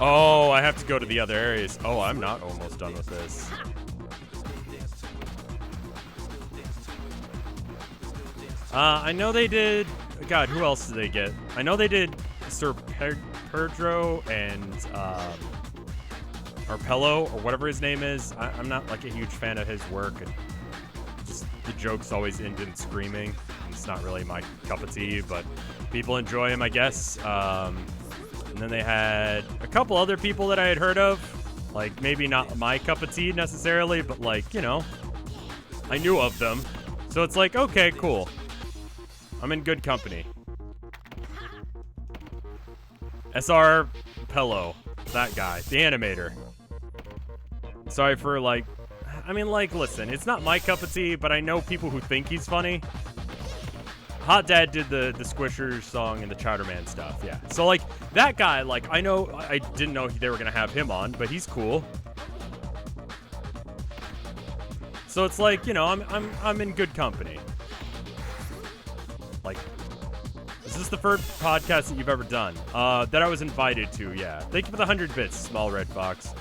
Oh, I have to go to the other areas. Oh, I'm not almost done with this. I know they did... God, who else did they get? I know they did Sir Pedro and Arpello, or whatever his name is. I'm not like a huge fan of his work. And just the jokes always end in screaming. It's not really my cup of tea, but people enjoy him, I guess. And then they had a couple other people that I had heard of. Like, maybe not my cup of tea necessarily, but like, you know, I knew of them. So it's like, okay, cool. I'm in good company. SR Pello, that guy, the animator. Sorry for like, I mean, like, listen, it's not my cup of tea, but I know people who think he's funny. Hot Dad did the Squishers song and the Chowderman stuff, yeah. So like that guy, like I know I didn't know they were gonna have him on, but he's cool. So it's like, you know, I'm in good company. Like, is this the first podcast that you've ever done? That I was invited to, yeah. Thank you for the 100 bits, Small Red Fox.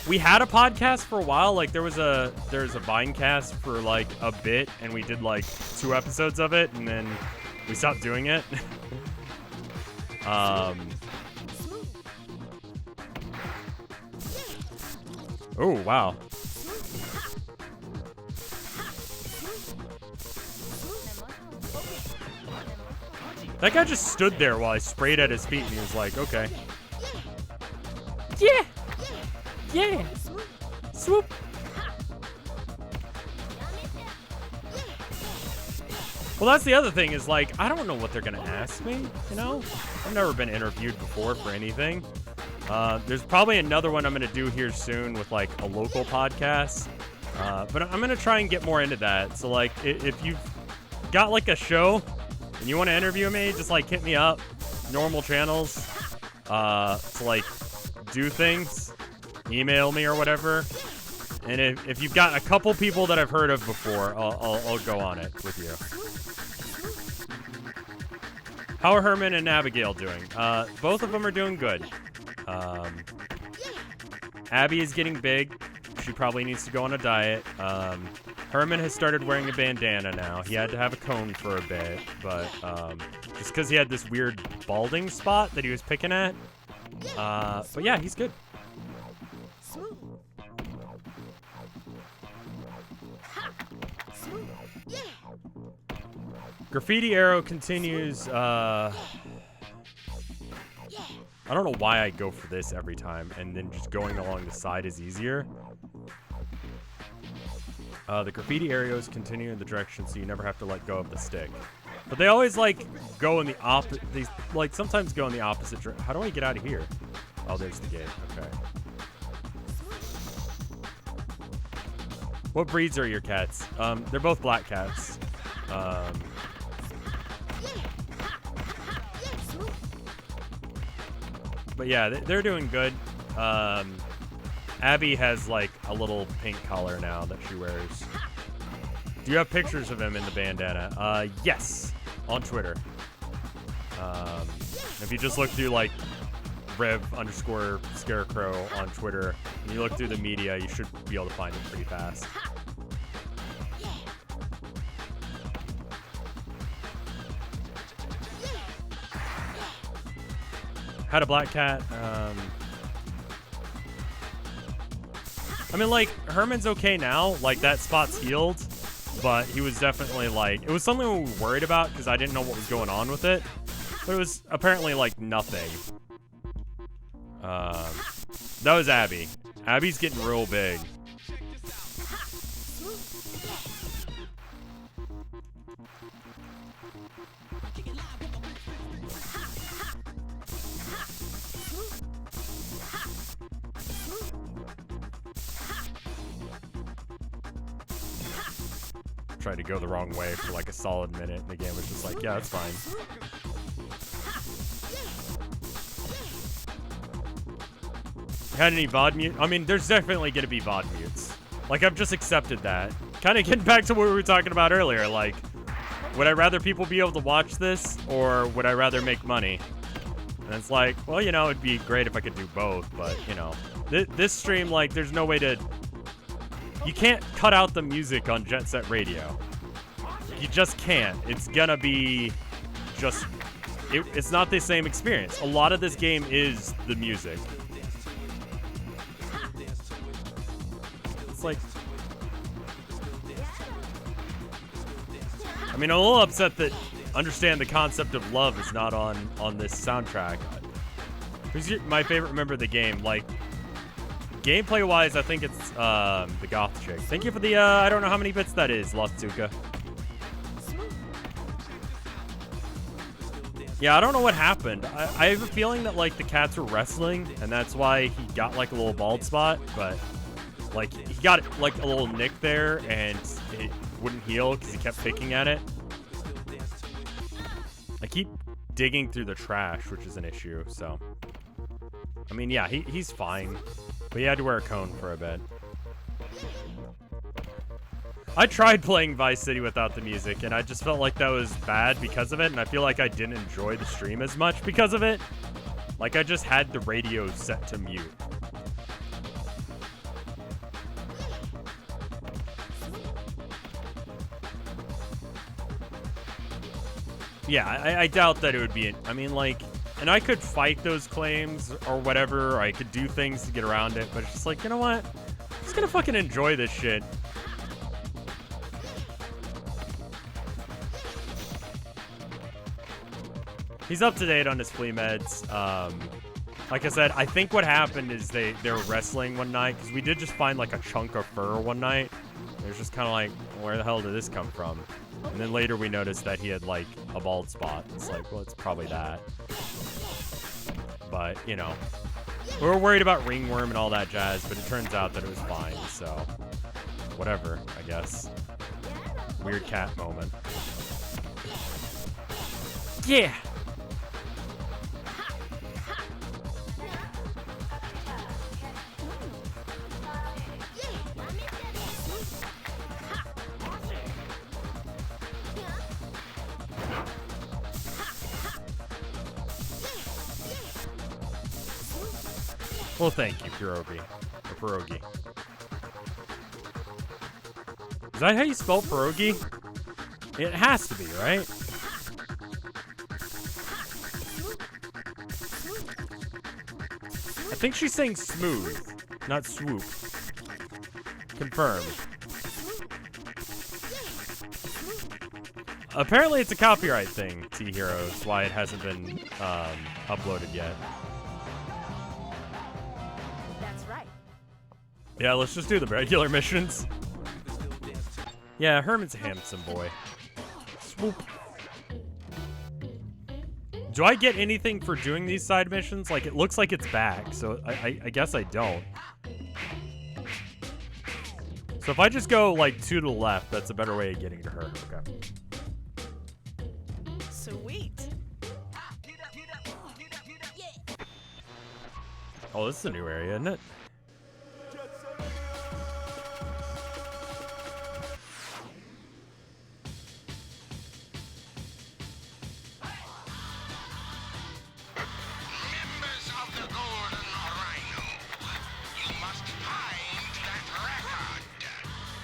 We had a podcast for a while. Like there was a Vinecast for like a bit, and we did like 2 episodes of it, and then we stopped doing it. Oh wow. That guy just stood there while I sprayed at his feet, and he was like, okay. Yeah! Yeah! Swoop! Well, that's the other thing is, like, I don't know what they're going to ask me, you know? I've never been interviewed before for anything. There's probably another one I'm going to do here soon with, like, a local podcast. But I'm going to try and get more into that. So, like, if you've got, like, a show and you want to interview me, just, like, hit me up. Normal channels. To, like, do things. Email me or whatever. And if you've got a couple people that I've heard of before, I'll go on it with you. How are Herman and Abigail doing? Both of them are doing good. Abby is getting big. She probably needs to go on a diet. Herman has started wearing a bandana now. He had to have a cone for a bit, but just because he had this weird balding spot that he was picking at. But yeah, he's good. Graffiti Arrow continues. I don't know why I go for this every time, and then just going along the side is easier. The graffiti arrows continue in the direction, so you never have to let go of the stick. But they always like go in the opposite. They like sometimes go in the opposite direction. How do I get out of here? Oh, there's the gate. Okay. What breeds are your cats? They're both black cats. But yeah, they're doing good. Abby has like a little pink collar now that she wears. Do you have pictures of him in the bandana? Yes, on Twitter. If you just look through like Rev_Scarecrow on Twitter, and you look through the media, you should be able to find it pretty fast. Had a black cat. I mean, like, Herman's okay now. Like, that spot's healed. But he was definitely, like... It was something we were worried about because I didn't know what was going on with it. But it was apparently like nothing. That was Abby. Abby's getting real big. Tried to go the wrong way for like a solid minute, and the game was just like, yeah, that's fine. Had any VOD mute? I mean, there's definitely gonna be VOD mutes. Like, I've just accepted that. Kind of getting back to what we were talking about earlier. Like, would I rather people be able to watch this, or would I rather make money? And it's like, well, you know, it'd be great if I could do both, but, you know. This stream, like, there's no way to... You can't cut out the music on Jet Set Radio. You just can't. It's gonna be just... It's not the same experience. A lot of this game is the music. It's like... I mean, I'm a little upset that Understand the Concept of Love is not on this soundtrack. Who's my favorite member of the game? Like, gameplay-wise, I think it's the Goth chick. Thank you for the, I don't know how many bits that is, Lost Tuka. Yeah, I don't know what happened. I have a feeling that, like, the cats were wrestling, and that's why he got, like, a little bald spot, but... Like, he got, like, a little nick there, and it wouldn't heal because he kept picking at it. I keep digging through the trash, which is an issue, so... I mean, yeah, he's fine. But he had to wear a cone for a bit. I tried playing Vice City without the music, and I just felt like that was bad because of it, and I feel like I didn't enjoy the stream as much because of it. Like, I just had the radio set to mute. Yeah, I doubt that it would be... I mean, like... And I could fight those claims or whatever, or I could do things to get around it, but it's just like, you know what? I'm just gonna fucking enjoy this shit. He's up to date on his flea meds. Like I said, I think what happened is they were wrestling one night, because we did just find like a chunk of fur one night. It was just kind of like, where the hell did this come from? And then later we noticed that he had like a bald spot. It's like, well, it's probably that. But, you know, we were worried about ringworm and all that jazz, but it turns out that it was fine, so whatever, I guess. Weird cat moment. Yeah! Well, thank you, Pierogi. Or Pierogi. Is that how you spell pierogi? It has to be, right? I think she's saying smooth, not swoop. Confirmed. Apparently it's a copyright thing, T-Heroes, why it hasn't been uploaded yet. Yeah, let's just do the regular missions. Yeah, Herman's a handsome boy. Swoop. Do I get anything for doing these side missions? Like, it looks like it's back, so I guess I don't. So if I just go, like, 2 to the left, that's a better way of getting to her. Okay. Sweet. Oh, this is a new area, isn't it?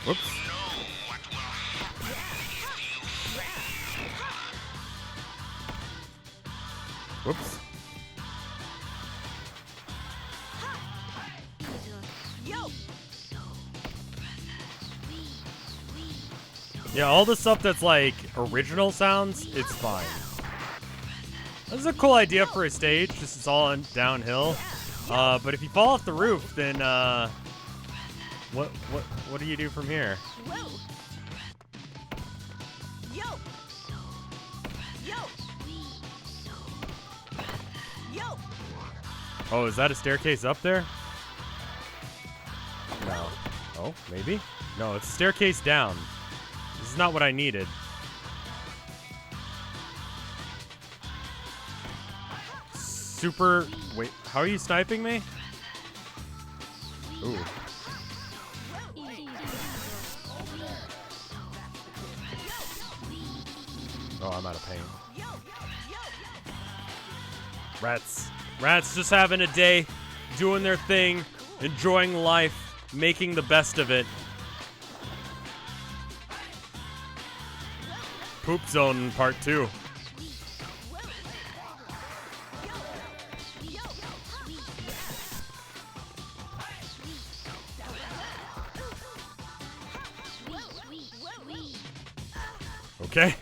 Whoops. Whoops. Yo. Yeah, all the stuff that's like original sounds, it's fine. This is a cool idea for a stage. This is all downhill. But if you fall off the roof, then what do you do from here? Whoa. Yo. Yo. Yo. Oh, is that a staircase up there? No. Oh, maybe? No, it's a staircase down. This is not what I needed. Super... Wait, how are you sniping me? Ooh. Oh, I'm out of pain. Rats. Rats just having a day, doing their thing, enjoying life, making the best of it. Poop Zone Part 2. Okay.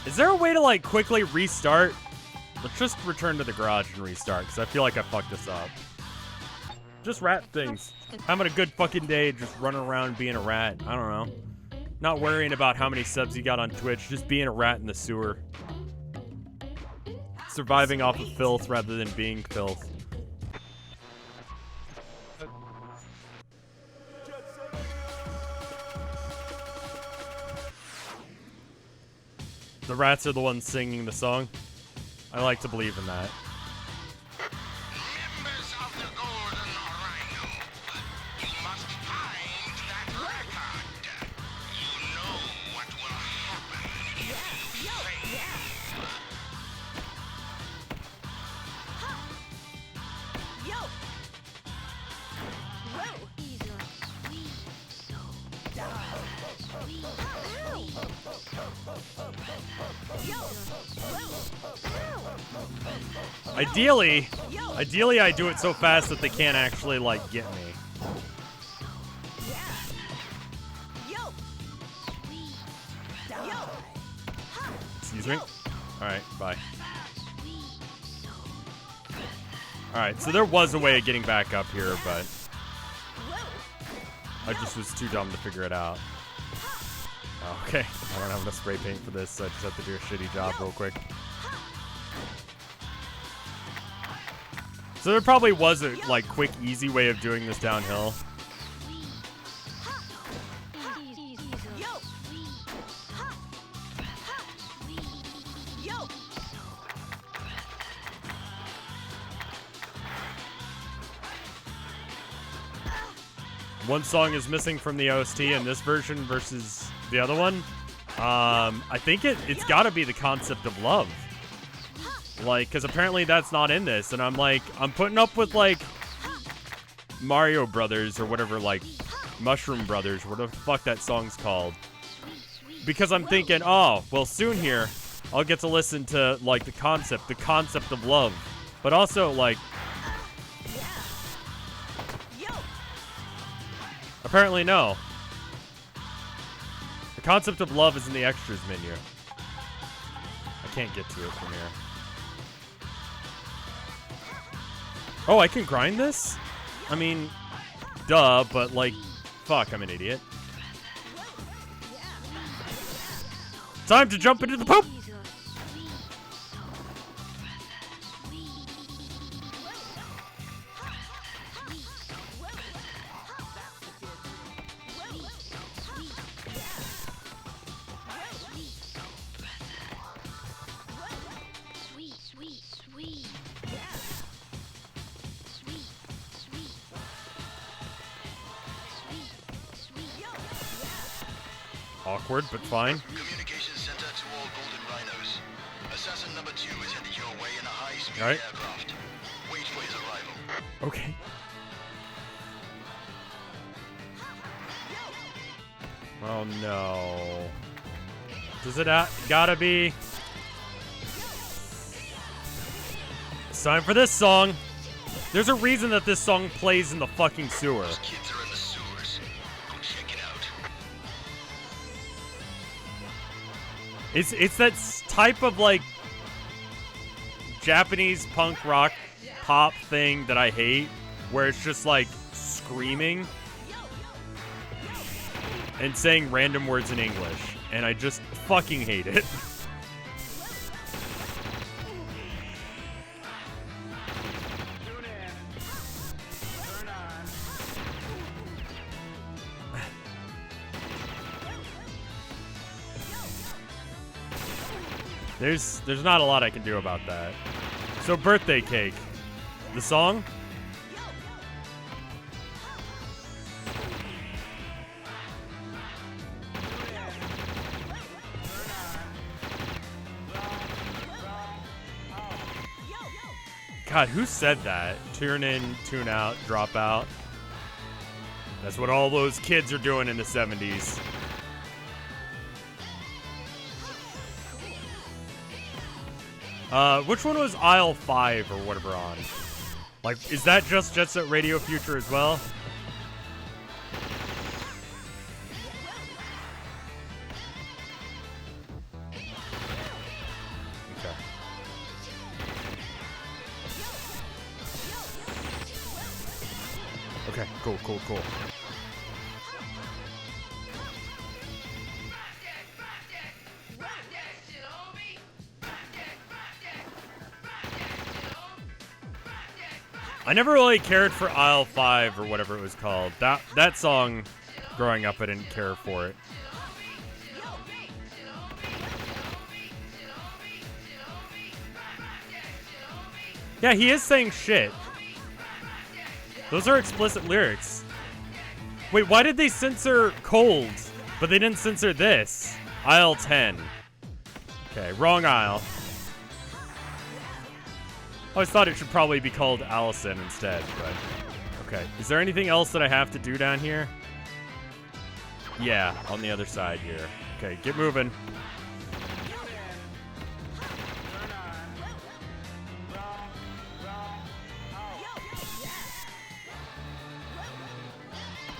Is there a way to, like, quickly restart? Let's just return to the garage and restart, because I feel like I fucked this up. Just rat things. Having a good fucking day, just running around being a rat. I don't know. Not worrying about how many subs you got on Twitch, just being a rat in the sewer. Surviving off of filth rather than being filth. The rats are the ones singing the song. I like to believe in that. Members of the Golden Rhino, you must find that record. You know what will happen if you fail. Yo. Whoa. Ideally I do it so fast that they can't actually, like, get me. Excuse me? Alright, bye. Alright, so there was a way of getting back up here, but I just was too dumb to figure it out. Oh, okay, I don't have enough spray paint for this, so I just have to do a shitty job real quick. So there probably was a, like, quick, easy way of doing this downhill. One song is missing from the OST in this version versus the other one. I think it's gotta be the concept of love. Like, because apparently that's not in this. And I'm like, I'm putting up with, like, Mario Brothers or whatever, like, Mushroom Brothers, whatever the fuck that song's called. Because I'm thinking, oh, well, soon here, I'll get to listen to, like, the concept of love. But also, like, apparently no. The concept of love is in the extras menu. I can't get to it from here. Oh, I can grind this? I mean, duh, but, like, fuck, I'm an idiot. Time to jump into the poop! Awkward, but fine. Communications center to all Golden Rhinos. Assassin number 2 is headed your way in a high-speed All right. aircraft. Wait for his arrival. Okay. Oh no. Does it gotta be? It's time for this song. There's a reason that this song plays in the fucking sewer. Those kids are in the sewers. Go check it out. It's that type of like Japanese punk rock pop thing that I hate, where it's just like screaming and saying random words in English, and I just fucking hate it. There's not a lot I can do about that. So birthday cake. The song? God, who said that? Tune in, tune out, drop out. That's what all those kids are doing in the 70s. Which one was aisle 5 or whatever on? Like, is that just Jet Set Radio Future as well? Okay. Okay, cool, cool, cool. I never really cared for aisle 5 or whatever it was called. That song, growing up, I didn't care for it. Yeah, he is saying shit. Those are explicit lyrics. Wait, why did they censor Cold, but they didn't censor this? Aisle 10. Okay, wrong aisle. I always thought it should probably be called Allison instead, but... Okay, is there anything else that I have to do down here? Yeah, on the other side here. Okay, get moving.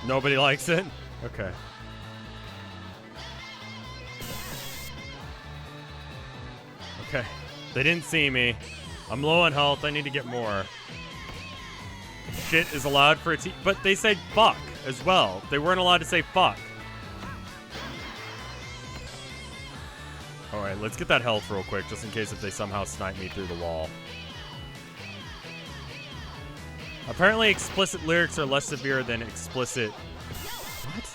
Nobody likes it? Okay. Okay. They didn't see me. I'm low on health. I need to get more. Shit is allowed for it, but they said fuck as well. They weren't allowed to say fuck. Alright, let's get that health real quick, just in case if they somehow snipe me through the wall. Apparently explicit lyrics are less severe than explicit... What?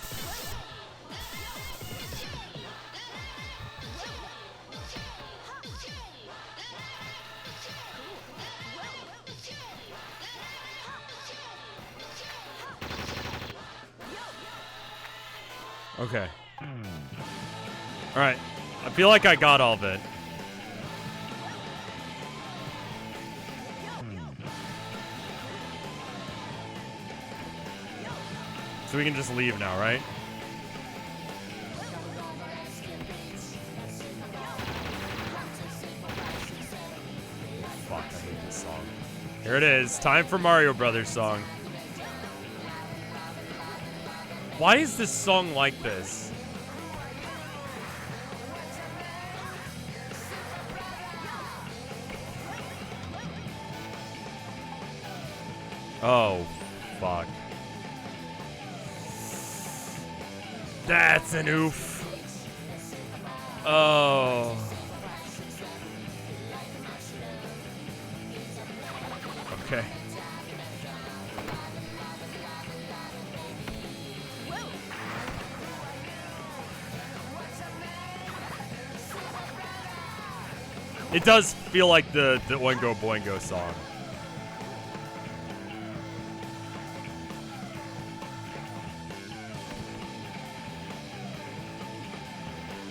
Okay. Alright. I feel like I got all of it. So we can just leave now, right? Fuck, I hate this song. Here it is. Time for Mario Brothers song. Why is this song like this? Oh, fuck. That's an oof. Oh. Okay. It does feel like the Oingo Boingo song.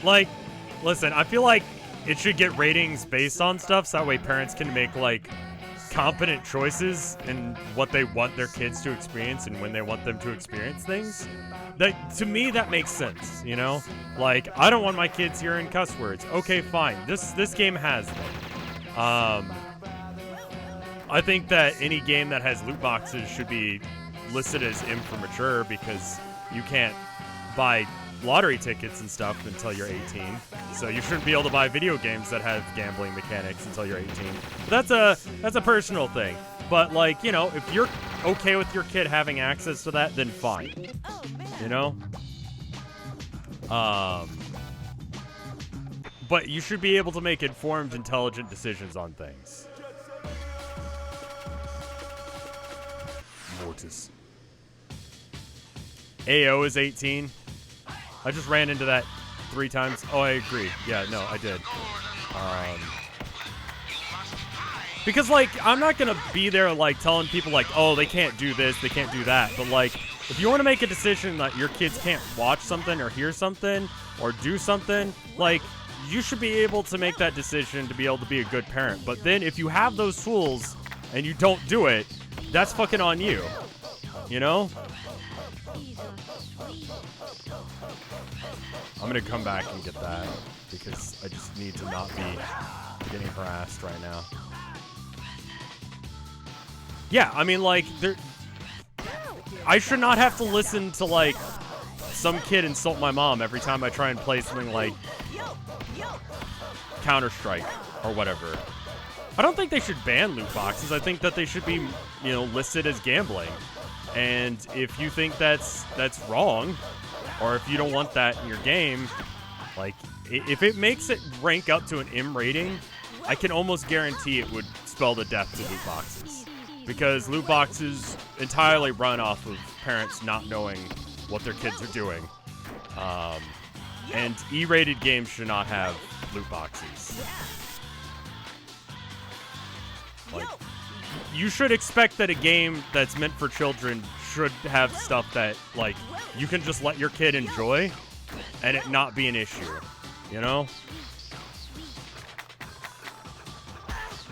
Like, listen, I feel like it should get ratings based on stuff, so that way parents can make, like, competent choices in what they want their kids to experience and when they want them to experience things. That, to me, that makes sense, you know? Like, I don't want my kids hearing cuss words. Okay, fine. This game has them. I think that any game that has loot boxes should be listed as M for mature, because you can't buy lottery tickets and stuff until you're 18. So you shouldn't be able to buy video games that have gambling mechanics until you're 18. But that's a personal thing. But like, you know, if you're okay with your kid having access to that, then fine. Oh, man. You know? But you should be able to make informed, intelligent decisions on things. Mortis. AO is 18. I just ran into that 3 times. Oh, I agree. Yeah, no, I did. Because, like, I'm not going to be there, like, telling people, like, oh, they can't do this, they can't do that. But, like, if you want to make a decision that your kids can't watch something or hear something or do something, like, you should be able to make that decision to be able to be a good parent. But then if you have those tools and you don't do it, that's fucking on you. You know? I'm gonna come back and get that because I just need to not be getting harassed right now. Yeah, I mean, like, I should not have to listen to, like, some kid insult my mom every time I try and play something like Counter-Strike or whatever. I don't think they should ban loot boxes. I think that they should be, you know, listed as gambling. And if you think that's wrong, or if you don't want that in your game, like, if it makes it rank up to an M rating, I can almost guarantee it would spell the death to loot boxes. Because loot boxes entirely run off of parents not knowing what their kids are doing. And E-rated games should not have loot boxes. Like, you should expect that a game that's meant for children should have stuff that, like, you can just let your kid enjoy and it not be an issue, you know?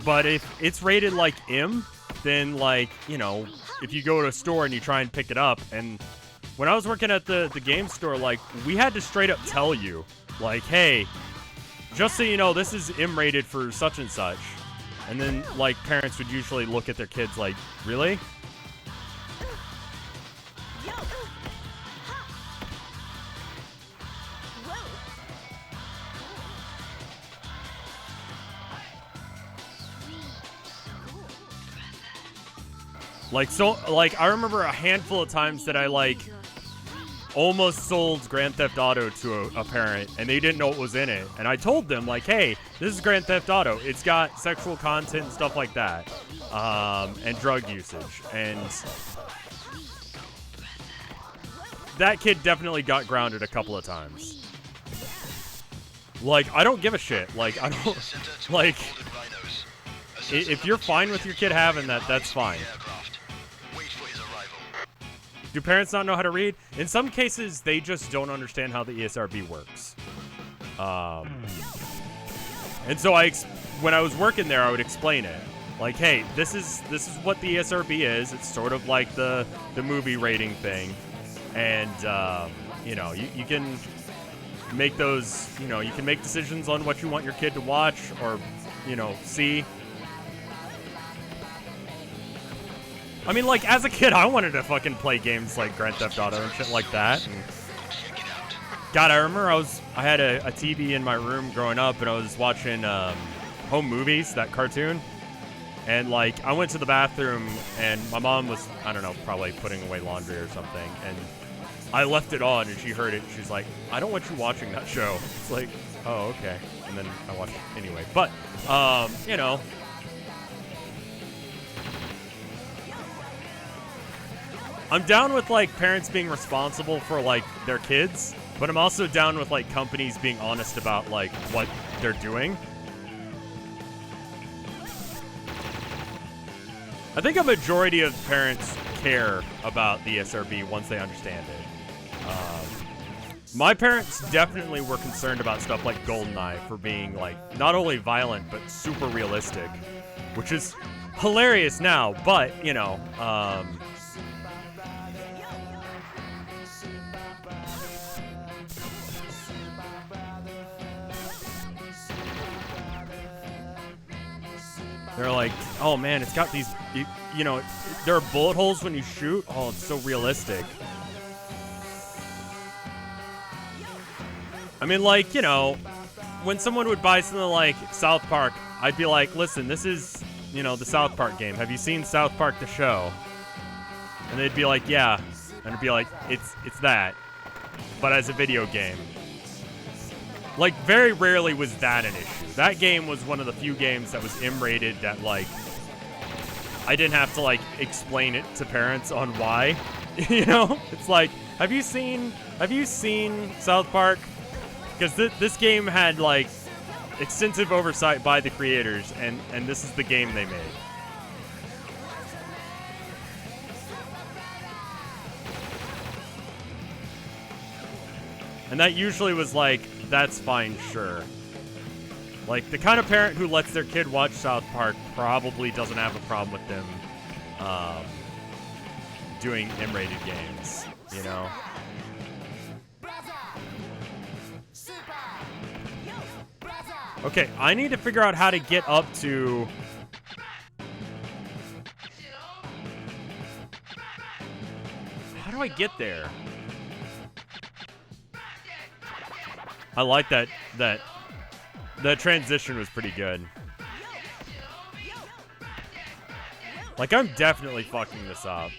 But if it's rated like M, then, like, you know, if you go to a store and you try and pick it up, and when I was working at the game store, like, we had to straight up tell you, like, hey, just so you know, this is M rated for such and such. And then, like, parents would usually look at their kids like, really? Like, so, like, I remember a handful of times that I, like, almost sold Grand Theft Auto to a parent, and they didn't know what was in it. And I told them, like, hey, this is Grand Theft Auto. It's got sexual content and stuff like that, and drug usage. And that kid definitely got grounded a couple of times. Like, I don't give a shit. Like, I don't, like, if you're fine with your kid having that, that's fine. Do parents not know how to read? In some cases, they just don't understand how the ESRB works. And so when I was working there, I would explain it. Like, hey, this is what the ESRB is. It's sort of like the movie rating thing. And, you know, you can make those, you know, you can make decisions on what you want your kid to watch or, you know, see. I mean, like, as a kid, I wanted to fucking play games like Grand Theft Auto and shit like that. And God, I remember I had a TV in my room growing up, and I was watching Home Movies, that cartoon. And, like, I went to the bathroom, and my mom was, I don't know, probably putting away laundry or something. And I left it on, and she heard it. She's like, I don't want you watching that show. It's like, oh, okay. And then I watched it anyway. But, you know. I'm down with, like, parents being responsible for, like, their kids, but I'm also down with, like, companies being honest about, like, what they're doing. I think a majority of parents care about the ESRB once they understand it. My parents definitely were concerned about stuff like GoldenEye for being, like, not only violent, but super realistic, which is hilarious now, but, you know, they're like, oh man, it's got these, you know, there are bullet holes when you shoot. Oh, it's so realistic. I mean, like, you know, when someone would buy something like South Park, I'd be like, listen, this is, you know, the South Park game. Have you seen South Park the show? And they'd be like, yeah. And I'd be like, it's that, but as a video game. Like, very rarely was that an issue. That game was one of the few games that was M-rated that, like, I didn't have to, like, explain it to parents on why. You know? It's like, have you seen South Park? Because this game had, like, extensive oversight by the creators, and this is the game they made. And that usually was like, that's fine, sure. Like, the kind of parent who lets their kid watch South Park probably doesn't have a problem with them doing M-rated games, you know? Okay, I need to figure out how to get up to... How do I get there? I like that the transition was pretty good. Like, I'm definitely fucking this up.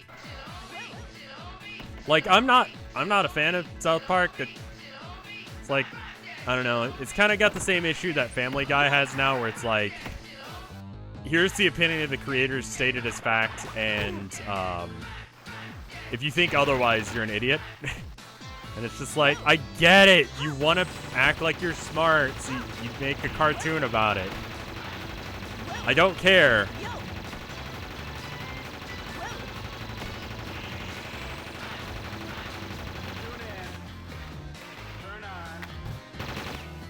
Like, I'm not a fan of South Park. It's like, I don't know. It's kind of got the same issue that Family Guy has now, where it's like, here's the opinion of the creators stated as fact, and if you think otherwise, you're an idiot. And it's just like, I get it. You want to act like you're smart, so you make a cartoon about it. I don't care.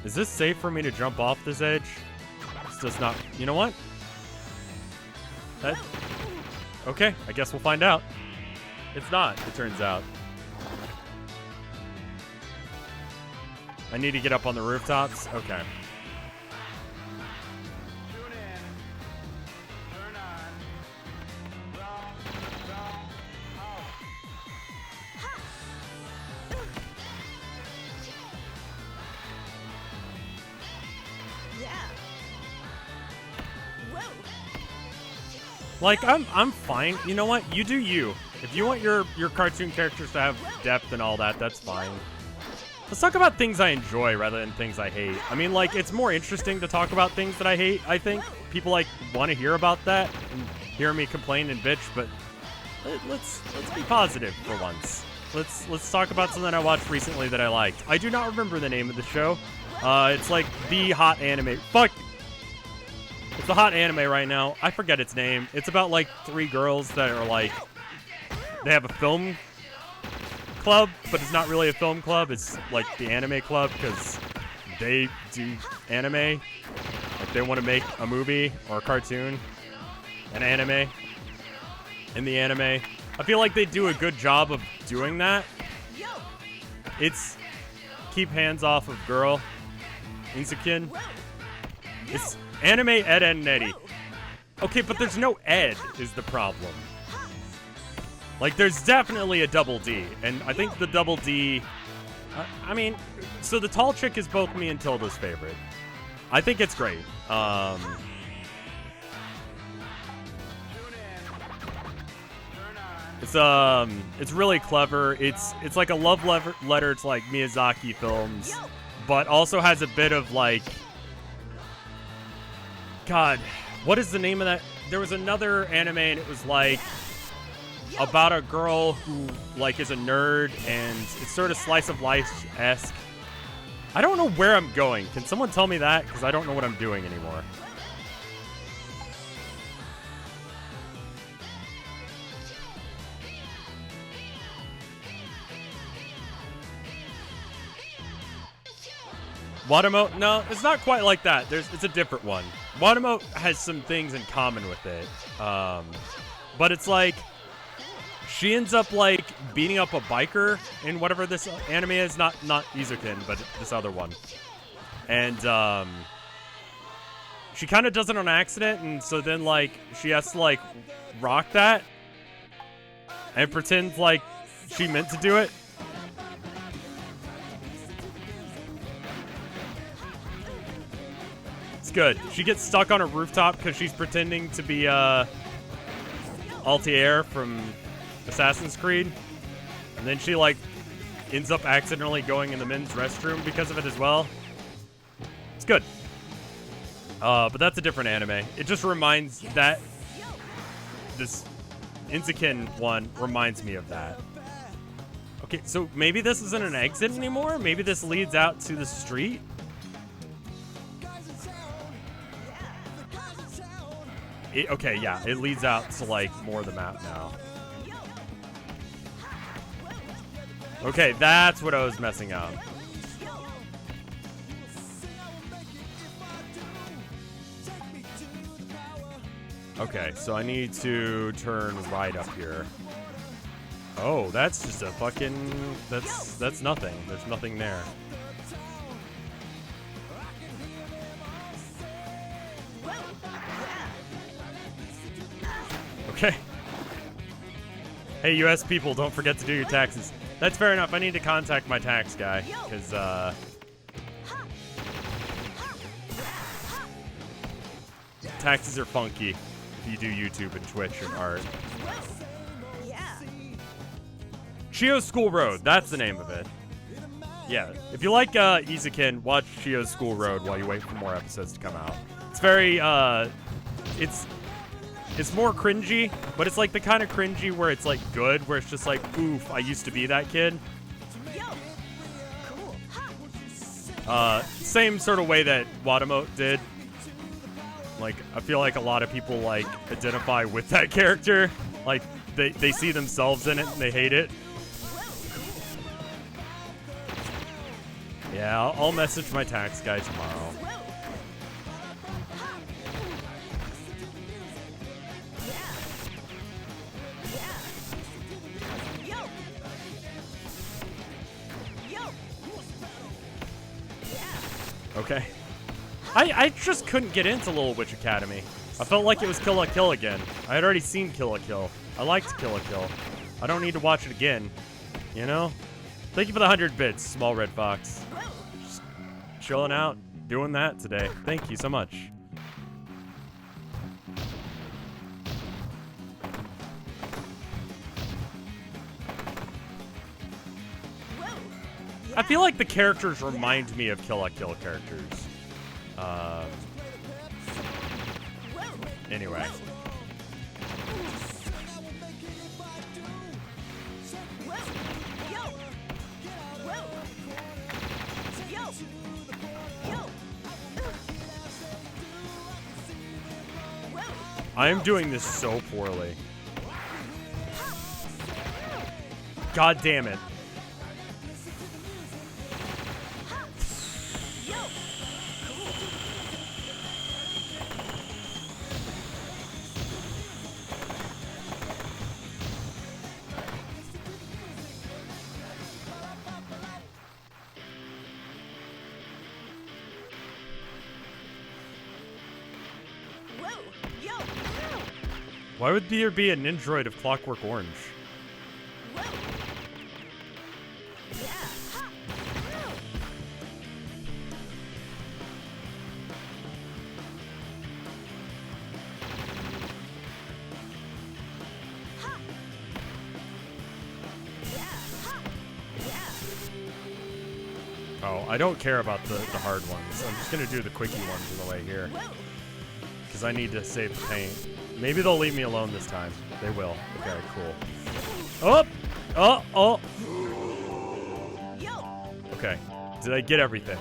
Is this safe for me to jump off this edge? It's just not... You know what? Okay, I guess we'll find out. It's not, it turns out. I need to get up on the rooftops? Okay. Like, I'm fine. You know what? You do you. If you want your cartoon characters to have depth and all that, that's fine. Let's talk about things I enjoy rather than things I hate. I mean, like, it's more interesting to talk about things that I hate, I think. People, like, want to hear about that and hear me complain and bitch, but let's be positive for once. Let's talk about something I watched recently that I liked. I do not remember the name of the show. It's like The Hot Anime. Fuck! It's the hot anime right now. I forget its name. It's about, like, 3 girls that are, like... They have a film club, but it's not really a film club. It's, like, the anime club, because they do anime. Like, they want to make a movie or a cartoon, an anime, in the anime. I feel like they do a good job of doing that. It's keep hands off of girl. Insukin. It's... Anime Ed, Ed, and Eddie. Okay, but there's no Ed is the problem. Like, there's definitely a double D. And I think the double D... I mean, so the tall chick is both me and Tilda's favorite. I think it's great. It's really clever. It's like a love letter to, like, Miyazaki films. But also has a bit of, like... God, what is the name of that? There was another anime, and it was like about a girl who like is a nerd, and it's sort of slice of life-esque. I don't know where I'm going. Can someone tell me that? Because I don't know what I'm doing anymore. Watamote? No, it's not quite like that. It's a different one. Watamote has some things in common with it. But it's like, she ends up, like, beating up a biker in whatever this anime is. Not Izukin, but this other one. And, she kind of does it on accident, and so then, like, she has to, like, rock that and pretend like she meant to do it. It's good. She gets stuck on a rooftop because she's pretending to be Altair from Assassin's Creed. And then she, like, ends up accidentally going in the men's restroom because of it as well. It's good. But that's a different anime. It just reminds that this Inzikin one reminds me of that. Okay, so maybe this isn't an exit anymore? Maybe this leads out to the street? Okay, yeah, it leads out to, like, more of the map now. Okay, that's what I was messing up. Okay, so I need to turn right up here. Oh, that's just a fucking... That's nothing. There's nothing there. Okay. Hey, U.S. people, don't forget to do your taxes. That's fair enough. I need to contact my tax guy, because, taxes are funky if you do YouTube and Twitch and art. Chio's School Road, that's the name of it. Yeah, if you like Izukin, watch Chio's School Road while you wait for more episodes to come out. It's very, it's more cringy, but it's like the kind of cringy where it's like good, where it's just like, oof, I used to be that kid. Same sort of way that Watamote did. Like, I feel like a lot of people, like, identify with that character. Like, they see themselves in it and they hate it. Yeah, I'll message my tax guy tomorrow. Okay. I just couldn't get into Little Witch Academy. I felt like it was Kill la Kill again. I had already seen Kill la Kill. I liked Kill la Kill. I don't need to watch it again. You know? Thank you for the 100 bits, Small Red Fox. Just chilling out, doing that today. Thank you so much. I feel like the characters remind me of Kill la Kill characters. Anyway. I am doing this so poorly. God damn it. Why would there be a Nindroid of Clockwork Orange? Oh, I don't care about the hard ones. I'm just going to do the quickie ones on the way here. Because I need to save the paint. Maybe they'll leave me alone this time. They will. Okay, cool. Oh! Oh! Oh! Okay. Did I get everything?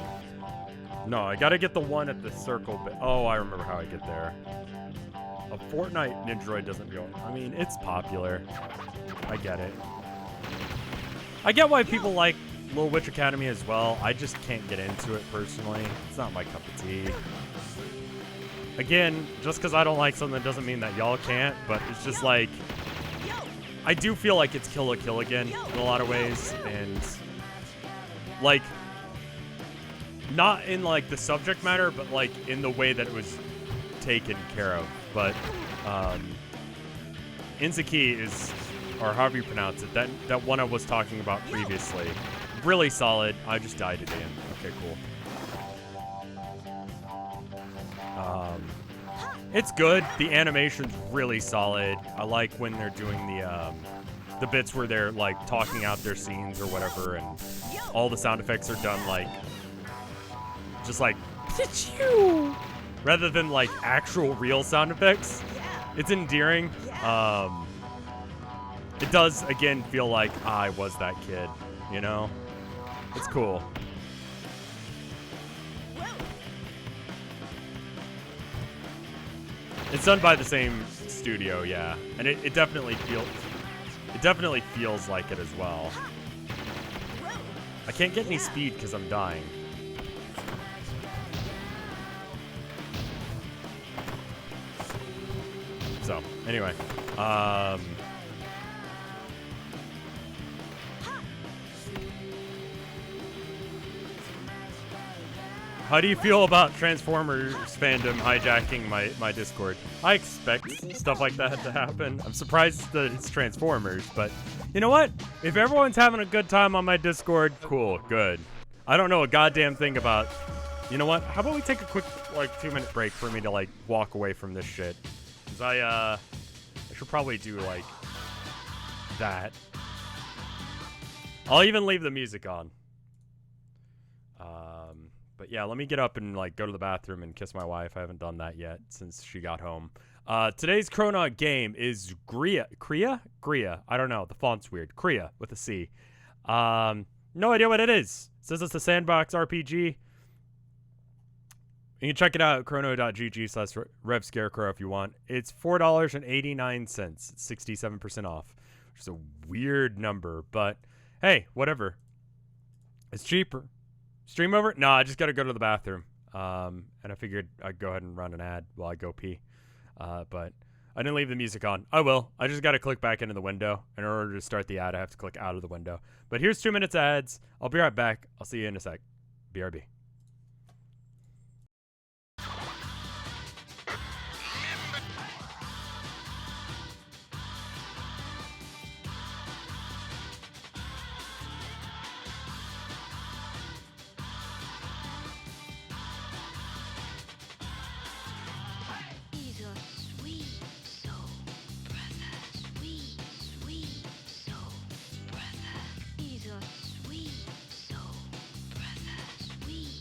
No, I gotta get the one at the circle bit. Oh, I remember how I get there. A Fortnite Nindroid doesn't go. I mean, it's popular. I get it. I get why people like Little Witch Academy as well. I just can't get into it personally. It's not my cup of tea. Again, just because I don't like something doesn't mean that y'all can't, but it's just like, I do feel like it's Kill la Kill again in a lot of ways, and like, not in like the subject matter, but like in the way that it was taken care of. But Inzuki is, or however you pronounce it, that one I was talking about previously, really solid. I just died again. Okay, cool. It's good. The animation's really solid. I like when they're doing the bits where they're like talking out their scenes or whatever, and all the sound effects are done like just like rather than like actual real sound effects. It's endearing. It does again feel like I was that kid, you know? It's cool. It's done by the same studio, yeah, and it definitely feels like it as well. I can't get any speed because I'm dying. So anyway, how do you feel about Transformers fandom hijacking my Discord? I expect stuff like that to happen. I'm surprised that it's Transformers, but you know what? If everyone's having a good time on my Discord, cool, good. I don't know a goddamn thing about... You know what? How about we take a quick, like, 2-minute break for me to, like, walk away from this shit? Because I should probably do, like, that. I'll even leave the music on. But yeah, let me get up and like go to the bathroom and kiss my wife. I haven't done that yet since she got home. Today's Chronaut game is Gria. I don't know. The font's weird. Gria with a C. No idea what it is. It says it's a sandbox RPG. You can check it out at chrono.gg/RevScarecrow if you want. It's $4.89. It's 67% off, which is a weird number, but hey, whatever. It's cheaper. Stream over? No, I just got to go to the bathroom. And I figured I'd go ahead and run an ad while I go pee. But I didn't leave the music on. I will. I just got to click back into the window. In order to start the ad, I have to click out of the window. But here's 2 minutes ads. I'll be right back. I'll see you in a sec. BRB. He's a sweet soul, brother. Sweet, sweet soul, brother. He's a sweet soul, brother. Sweet.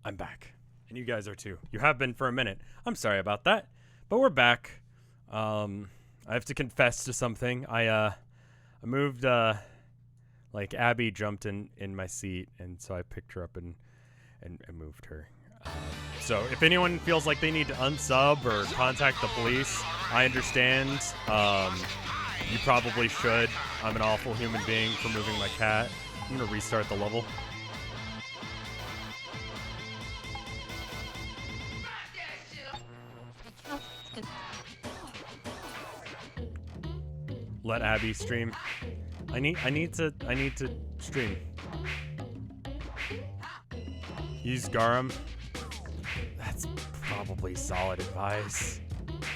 I'm back. And you guys are too. You have been for a minute. I'm sorry about that. But we're back. I have to confess to something. I moved, like Abby jumped in my seat, and so I picked her up and moved her. So if anyone feels like they need to unsub or contact the police, I understand. You probably should. I'm an awful human being for moving my cat. I'm gonna restart the level. Let Abby stream. I need to stream. Use Garum. That's probably solid advice.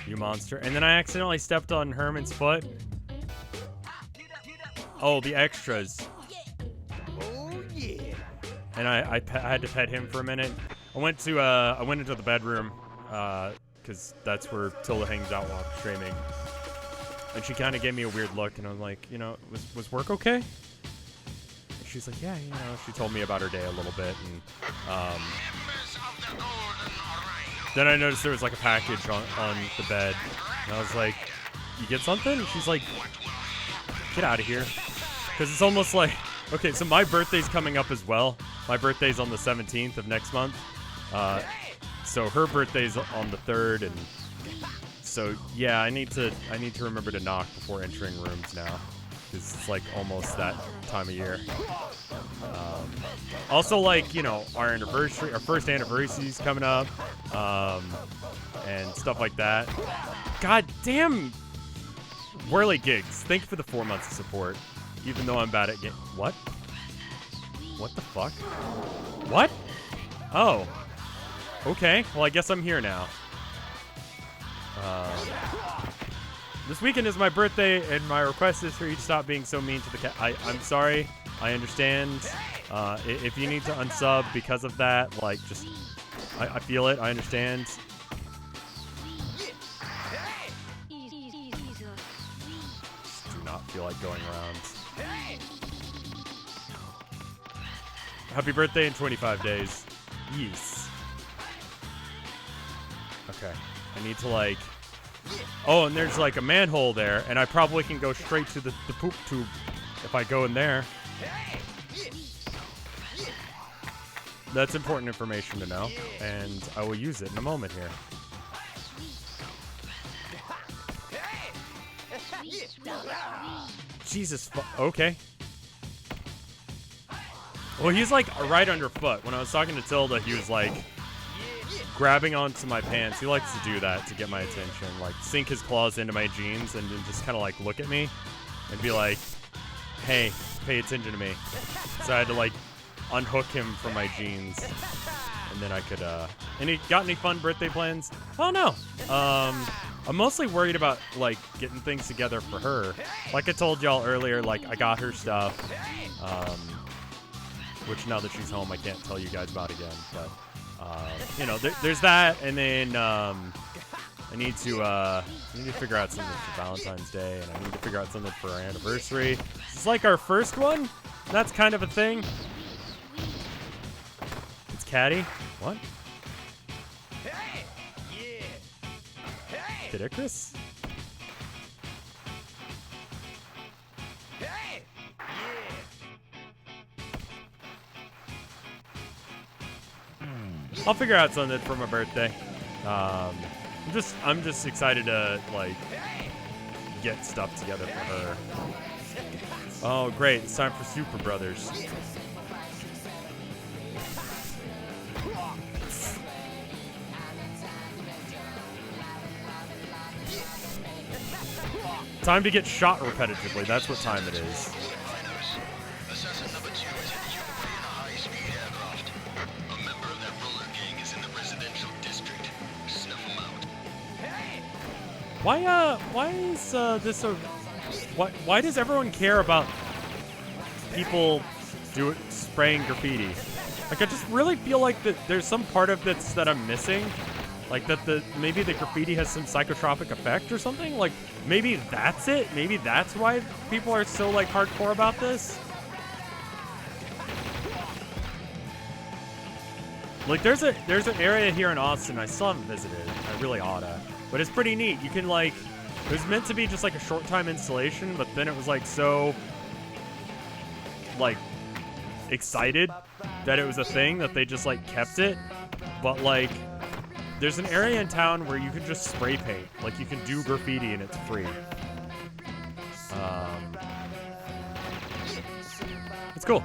You monster. And then I accidentally stepped on Herman's foot. Oh, the extras. Oh, yeah. And I had to pet him for a minute. I went into the bedroom, because that's where Tilda hangs out while I'm streaming. And she kind of gave me a weird look, and I was like, you know, was work okay? And she's like, yeah, you know. She told me about her day a little bit, and then I noticed there was like a package on the bed, and I was like, you get something? And she's like, get out of here, because it's almost like, okay, so my birthday's coming up as well. My birthday's on the 17th of next month, so her birthday's on the 3rd, and so yeah, I need to remember to knock before entering rooms now, because it's like almost that time of year. Also, like, you know, our first anniversary's coming up, and stuff like that. God damn, Whirly Gigs, thank you for the 4 months of support, even though I'm bad at what? What the fuck? What? Oh. Okay, well, I guess I'm here now. This weekend is my birthday, and my request is for you to stop being so mean to the cat. I'm sorry. I understand. If you need to unsub because of that, like, just... I feel it. I understand. Just do not feel like going around. Happy birthday in 25 days. Yes. Okay. I need to, like... Oh, and there's, like, a manhole there, and I probably can go straight to the poop tube if I go in there. That's important information to know, and I will use it in a moment here. Jesus, okay. Well, he's, like, right underfoot. When I was talking to Tilda, he was, like... grabbing onto my pants. He likes to do that to get my attention, like sink his claws into my jeans and then just kind of like look at me and be like, hey, pay attention to me. So I had to like unhook him from my jeans, and then I could and got any fun birthday plans? Oh no. I'm mostly worried about like getting things together for her. Like I told y'all earlier, like I got her stuff, which now that she's home I can't tell you guys about again, but you know, there's that, and then I need to figure out something for Valentine's Day, and I need to figure out something for our anniversary. It's like our first one. That's kind of a thing. It's Caddy. What? Hey! Yeah! Hey! Did Icarus? Hey! I'll figure out something for my birthday. I'm just excited to like get stuff together for her. Oh great, it's time for Super Brothers. Time to get shot repetitively, that's what time it is. Assassin number 2 is in Ukraine in a high-speed aircraft. A member of that roller gang is in the residential district. Snuff him out. Why is this a... Why does everyone care about people spraying graffiti? Like, I just really feel like that there's some part of this that I'm missing. Like, that maybe the graffiti has some psychotropic effect or something? Like, maybe that's it? Maybe that's why people are so, like, hardcore about this? Like there's an area here in Austin I still haven't visited. I really oughta. But it's pretty neat. You can like, it was meant to be just like a short time installation, but then it was like so like excited that it was a thing that they just like kept it. But like there's an area in town where you can just spray paint. Like you can do graffiti and it's free. It's cool.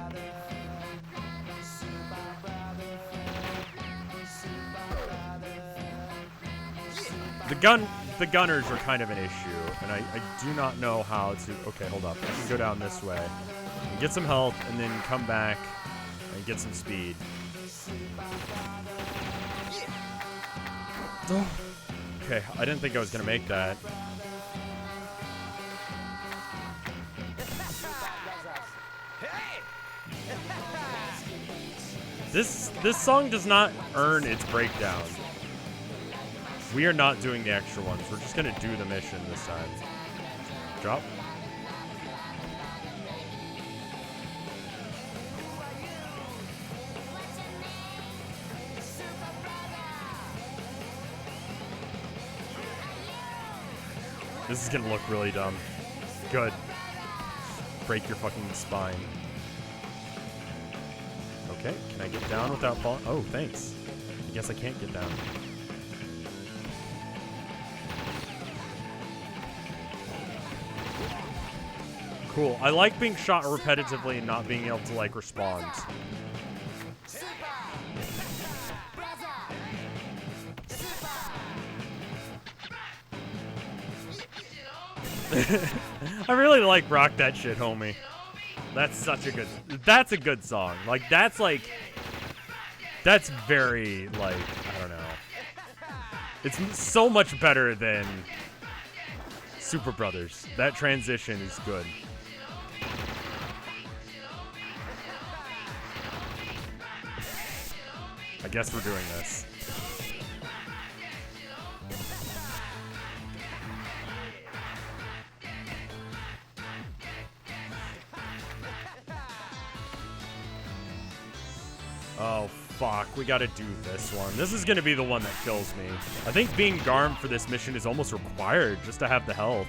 The gunners are kind of an issue, and I do not know how to. Okay, hold up. I can go down this way, and get some health, and then come back and get some speed. Okay, I didn't think I was gonna make that. This song does not earn its breakdown. We are not doing the extra ones. We're just gonna do the mission this time. Drop. This is gonna look really dumb. Good. Break your fucking spine. Okay, can I get down without falling? Oh, thanks. I guess I can't get down. Cool. I like being shot repetitively and not being able to, like, respond. I really like Rock That Shit, Homie. That's such a good... That's a good song. Like, that's, like... That's very, like, I don't know. It's so much better than Super Brothers. That transition is good. I guess we're doing this. Oh, fuck. We gotta do this one. This is gonna be the one that kills me. I think being Garm for this mission is almost required just to have the health.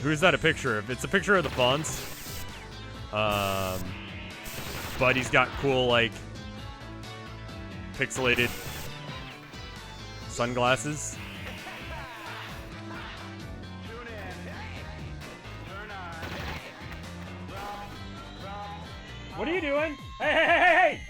Who's that a picture of? It's a picture of the Fonz. But he's got cool, like, pixelated sunglasses. What are you doing? Hey, hey, hey, hey, hey!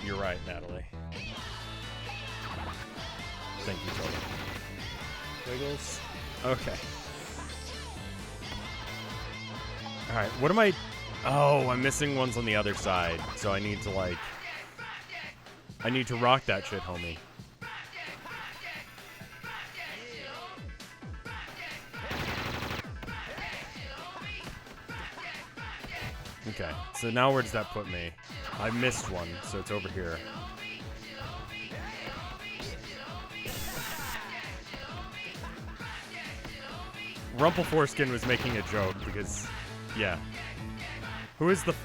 You're right, Natalie. Thank you, Total. Wiggles. Okay. Alright, what am I... Oh, I'm missing ones on the other side. So I need to, like... I need to rock that shit, homie. Okay, so now where does that put me? I missed one, so it's over here. Rumpleforeskin was making a joke because, yeah. Who is the...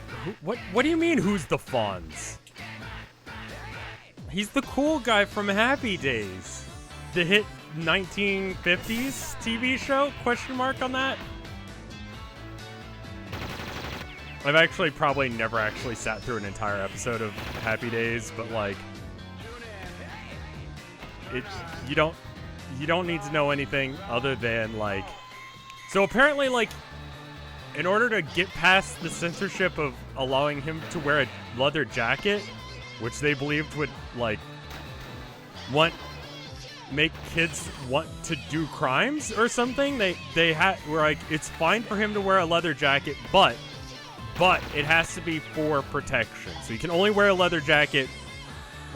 What do you mean, who's the Fonz? He's the cool guy from Happy Days. The hit 1950s TV show? Question mark on that? I've actually probably never actually sat through an entire episode of Happy Days, but like, you don't need to know anything other than like, so apparently like, in order to get past the censorship of allowing him to wear a leather jacket, which they believed would like make kids want to do crimes or something, they were like, it's fine for him to wear a leather jacket, but but it has to be for protection. So you can only wear a leather jacket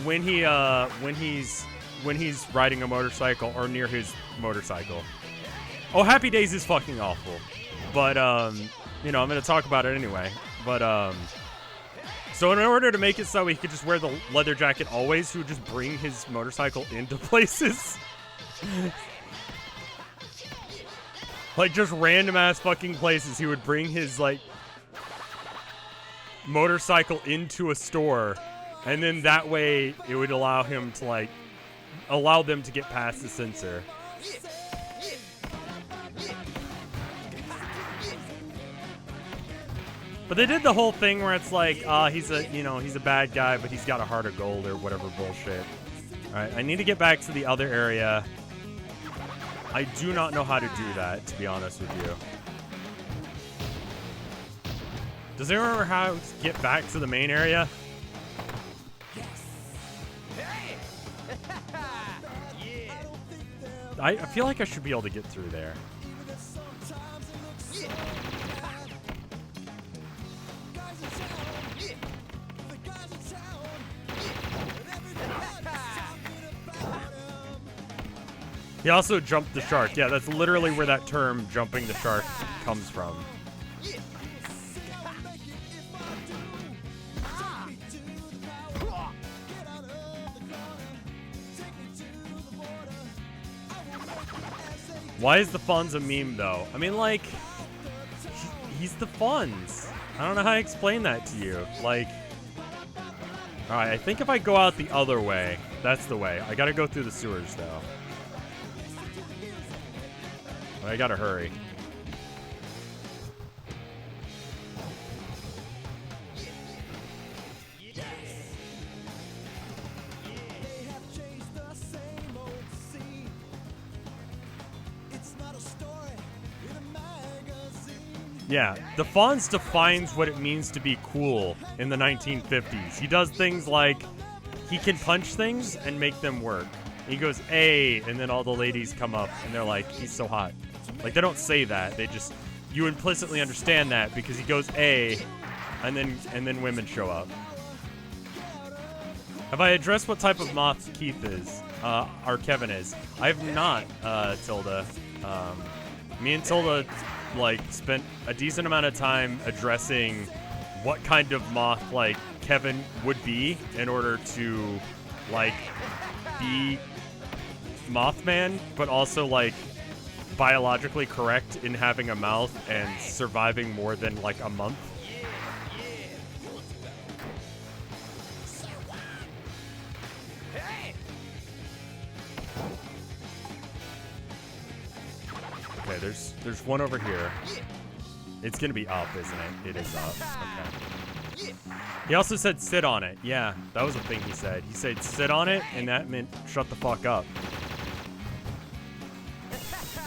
when he's riding a motorcycle or near his motorcycle. Oh, Happy Days is fucking awful. But you know, I'm gonna talk about it anyway. But so in order to make it so he could just wear the leather jacket always, he would just bring his motorcycle into places. Like, just random ass fucking places. He would bring his, like, motorcycle into a store, and then that way it would allow him to, like, allow them to get past the censor. But they did the whole thing where it's like, he's a bad guy, but he's got a heart of gold or whatever bullshit. Alright, I need to get back to the other area. I do not know how to do that, to be honest with you. Does anyone remember how to get back to the main area? I feel like I should be able to get through there. He also jumped the shark. Yeah, that's literally where that term, jumping the shark, comes from. Why is the Fonz a meme, though? I mean, like, he's the Fonz. I don't know how to explain that to you. Like, alright, I think if I go out the other way, that's the way. I gotta go through the sewers, though. I gotta hurry. Yeah, the Fonz defines what it means to be cool in the 1950s. He does things like he can punch things and make them work. He goes, "Ay," and then all the ladies come up and they're like, "He's so hot." Like, they don't say that. They just, you implicitly understand that because he goes, "Ay," and then women show up. Have I addressed what type of moth Keith is? Or Kevin is? I have not, Tilda. Me and Tilda, like, spent a decent amount of time addressing what kind of moth, like, Kevin would be in order to, like, be Mothman, but also, like, biologically correct in having a mouth and surviving more than, like, a month. Okay, there's one over here. It's gonna be up, isn't it? It is up. Okay. He also said sit on it. Yeah, that was a thing he said. He said sit on it, and that meant shut the fuck up.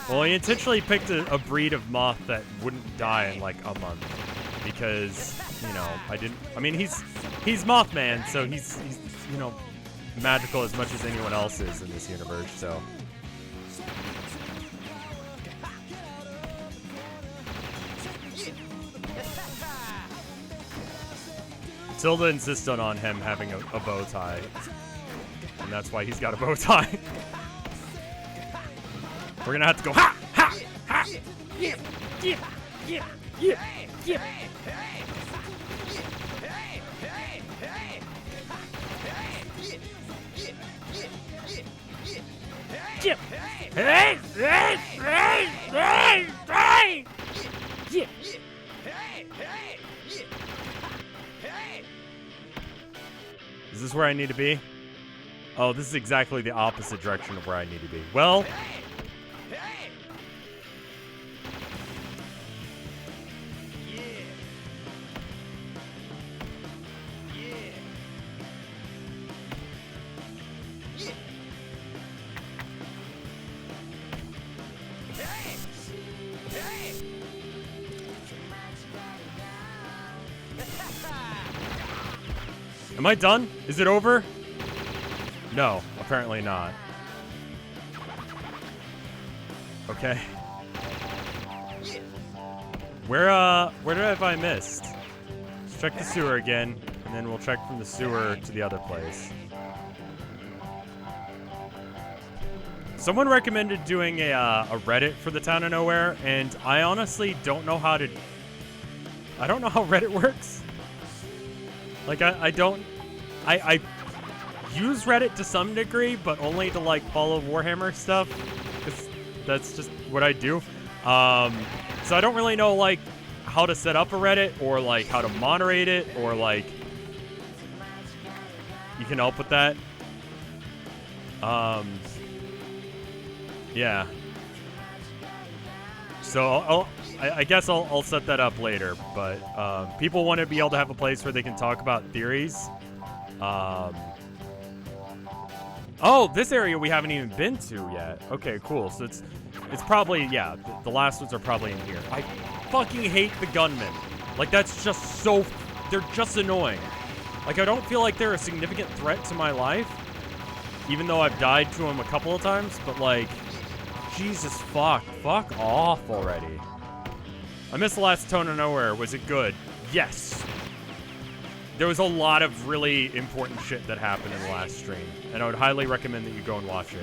Well, he intentionally picked a breed of moth that wouldn't die in like a month because, you know, I mean, he's Mothman, so he's you know, magical as much as anyone else is in this universe, so. Tilda insisted on him having a bow tie, and that's why he's got a bow tie. We're gonna have to go ha ha ha. Yeah, yeah, yeah, yeah, yeah. Yeah. Hey, hey, hey, hey, hey. Yeah. Is this where I need to be? Oh, this is exactly the opposite direction of where I need to be. Well, am I done? Is it over? No, apparently not. Okay. Where have I missed? let's check the sewer again, and then we'll check from the sewer to the other place. Someone recommended doing a Reddit for the Town of Nowhere, and I honestly don't know how to... I don't know how Reddit works. Like, I use Reddit to some degree, but only to, like, follow Warhammer stuff, because that's just what I do. So I don't really know, like, how to set up a Reddit, or, like, how to moderate it, or, like, you can help with that. Yeah. So I guess I'll set that up later, but people want to be able to have a place where they can talk about theories. Oh, this area we haven't even been to yet. Okay, cool. So it's probably, yeah, the last ones are probably in here. I fucking hate the gunmen. Like, that's just so, they're just annoying. Like, I don't feel like they're a significant threat to my life, even though I've died to them a couple of times, but like, Jesus fuck off already. I missed the last Town of Nowhere. Was it good? Yes. There was a lot of really important shit that happened in the last stream, and I would highly recommend that you go and watch it.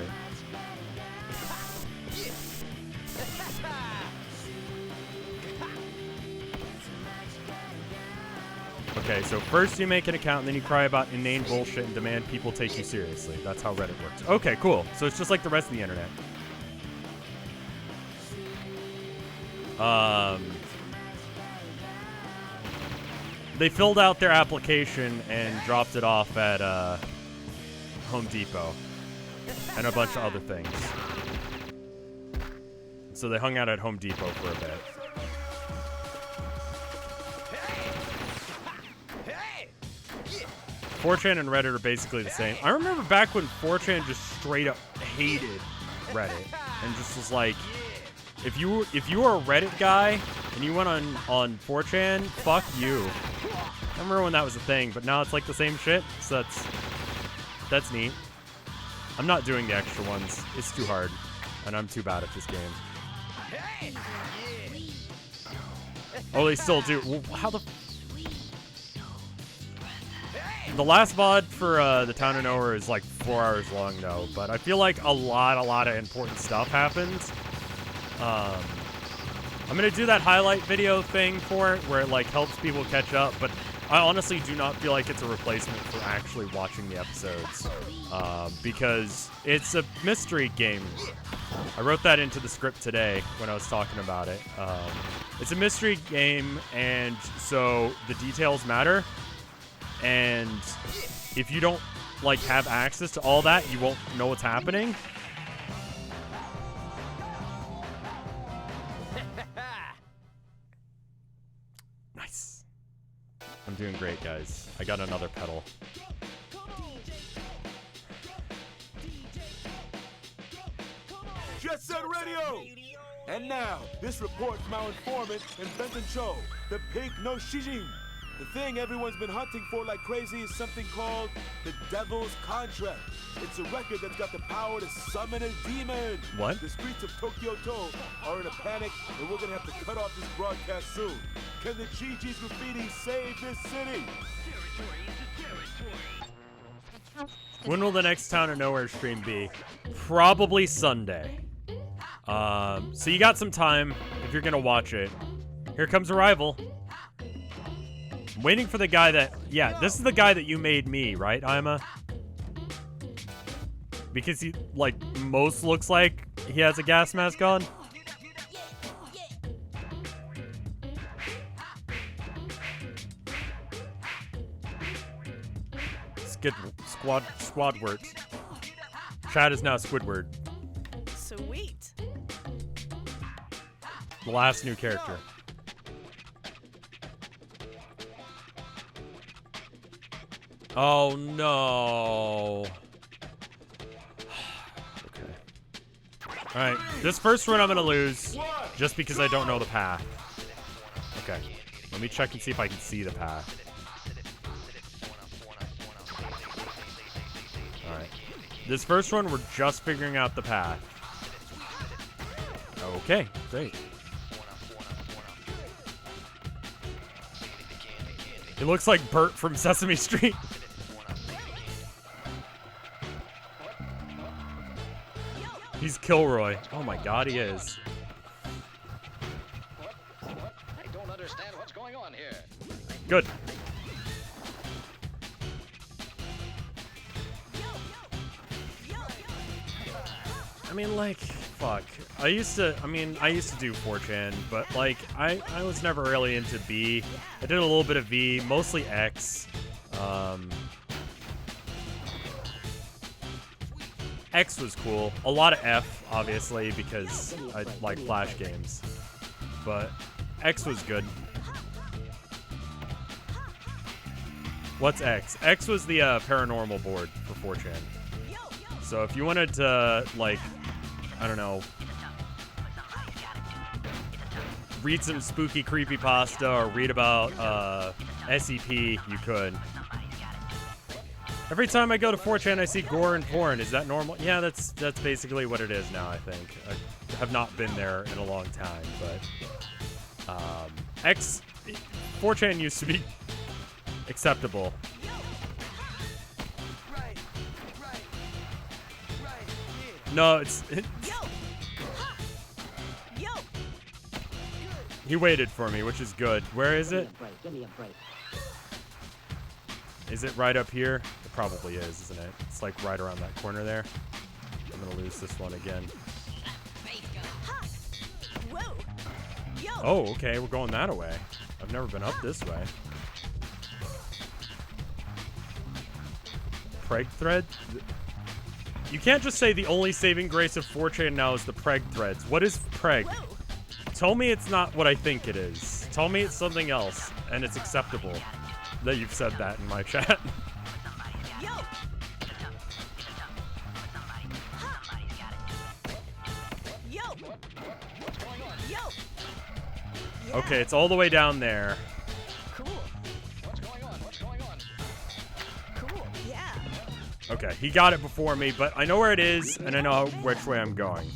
Okay, so first you make an account, and then you cry about inane bullshit and demand people take you seriously. That's how Reddit works. Okay, cool. So it's just like the rest of the internet. They filled out their application and dropped it off at Home Depot and a bunch of other things. So they hung out at Home Depot for a bit. 4chan and Reddit are basically the same. I remember back when 4chan just straight up hated Reddit and just was like, if you were a Reddit guy and you went on 4chan, fuck you. I remember when that was a thing, but now it's like the same shit, so that's neat. I'm not doing the extra ones. It's too hard, and I'm too bad at this game. Oh, they still do. Well, how the last VOD for the Town of Nowhere is like 4 hours long though, but I feel like a lot of important stuff happens. I'm gonna do that highlight video thing for it where it like helps people catch up, but I honestly do not feel like it's a replacement for actually watching the episodes, because it's a mystery game. I wrote that into the script today when I was talking about it. It's a mystery game, and so the details matter, and if you don't like have access to all that, you won't know what's happening. Nice. I'm doing great, guys. I got another pedal. Jet Set Radio! And now, this report from our informant in Benton Cho, the pig no Shijin. The thing everyone's been hunting for like crazy is something called the Devil's Contract. It's a record that's got the power to summon a demon. What? The streets of Tokyo-to are in a panic, and we're gonna have to cut off this broadcast soon. Can the Gigi's graffiti save this city? When will the next Town of Nowhere stream be? Probably Sunday. So you got some time if you're gonna watch it. Here comes Arrival. I'm waiting for the guy that... Yeah, this is the guy that you made me, right, Ima? Because he, like, most looks like he has a gas mask on. Squadward. Chad is now Squidward. Sweet. The last new character. Oh no. Okay. Alright, this first run I'm gonna lose just because I don't know the path. Okay. Let me check and see if I can see the path. Alright. This first one, we're just figuring out the path. Okay, great. He looks like Bert from Sesame Street. He's Kilroy. Oh my god, he is. I don't understand what's going on here. Good. I mean, like, fuck. I used to do 4chan, but, like, I was never really into B. I did a little bit of V, mostly X. X was cool. A lot of F, obviously, because I like Flash games. But X was good. What's X? X was the paranormal board for 4chan. So if you wanted to, like, I don't know, read some spooky creepypasta or read about SEP, you could. Every time I go to 4chan, I see gore and porn. Is that normal? Yeah, that's basically what it is now, I think. I have not been there in a long time, but 4chan used to be acceptable. No, he waited for me, which is good. Where is it? Is it right up here? It probably is, isn't it? It's like right around that corner there. I'm gonna lose this one again. Oh, okay, we're going that way. I've never been up this way. Preg thread? You can't just say the only saving grace of 4chan now is the preg threads. What is preg? Tell me it's not what I think it is. Tell me it's something else, and it's acceptable that you've said that in my chat. Okay, it's all the way down there. Okay, he got it before me, but I know where it is, and I know which way I'm going.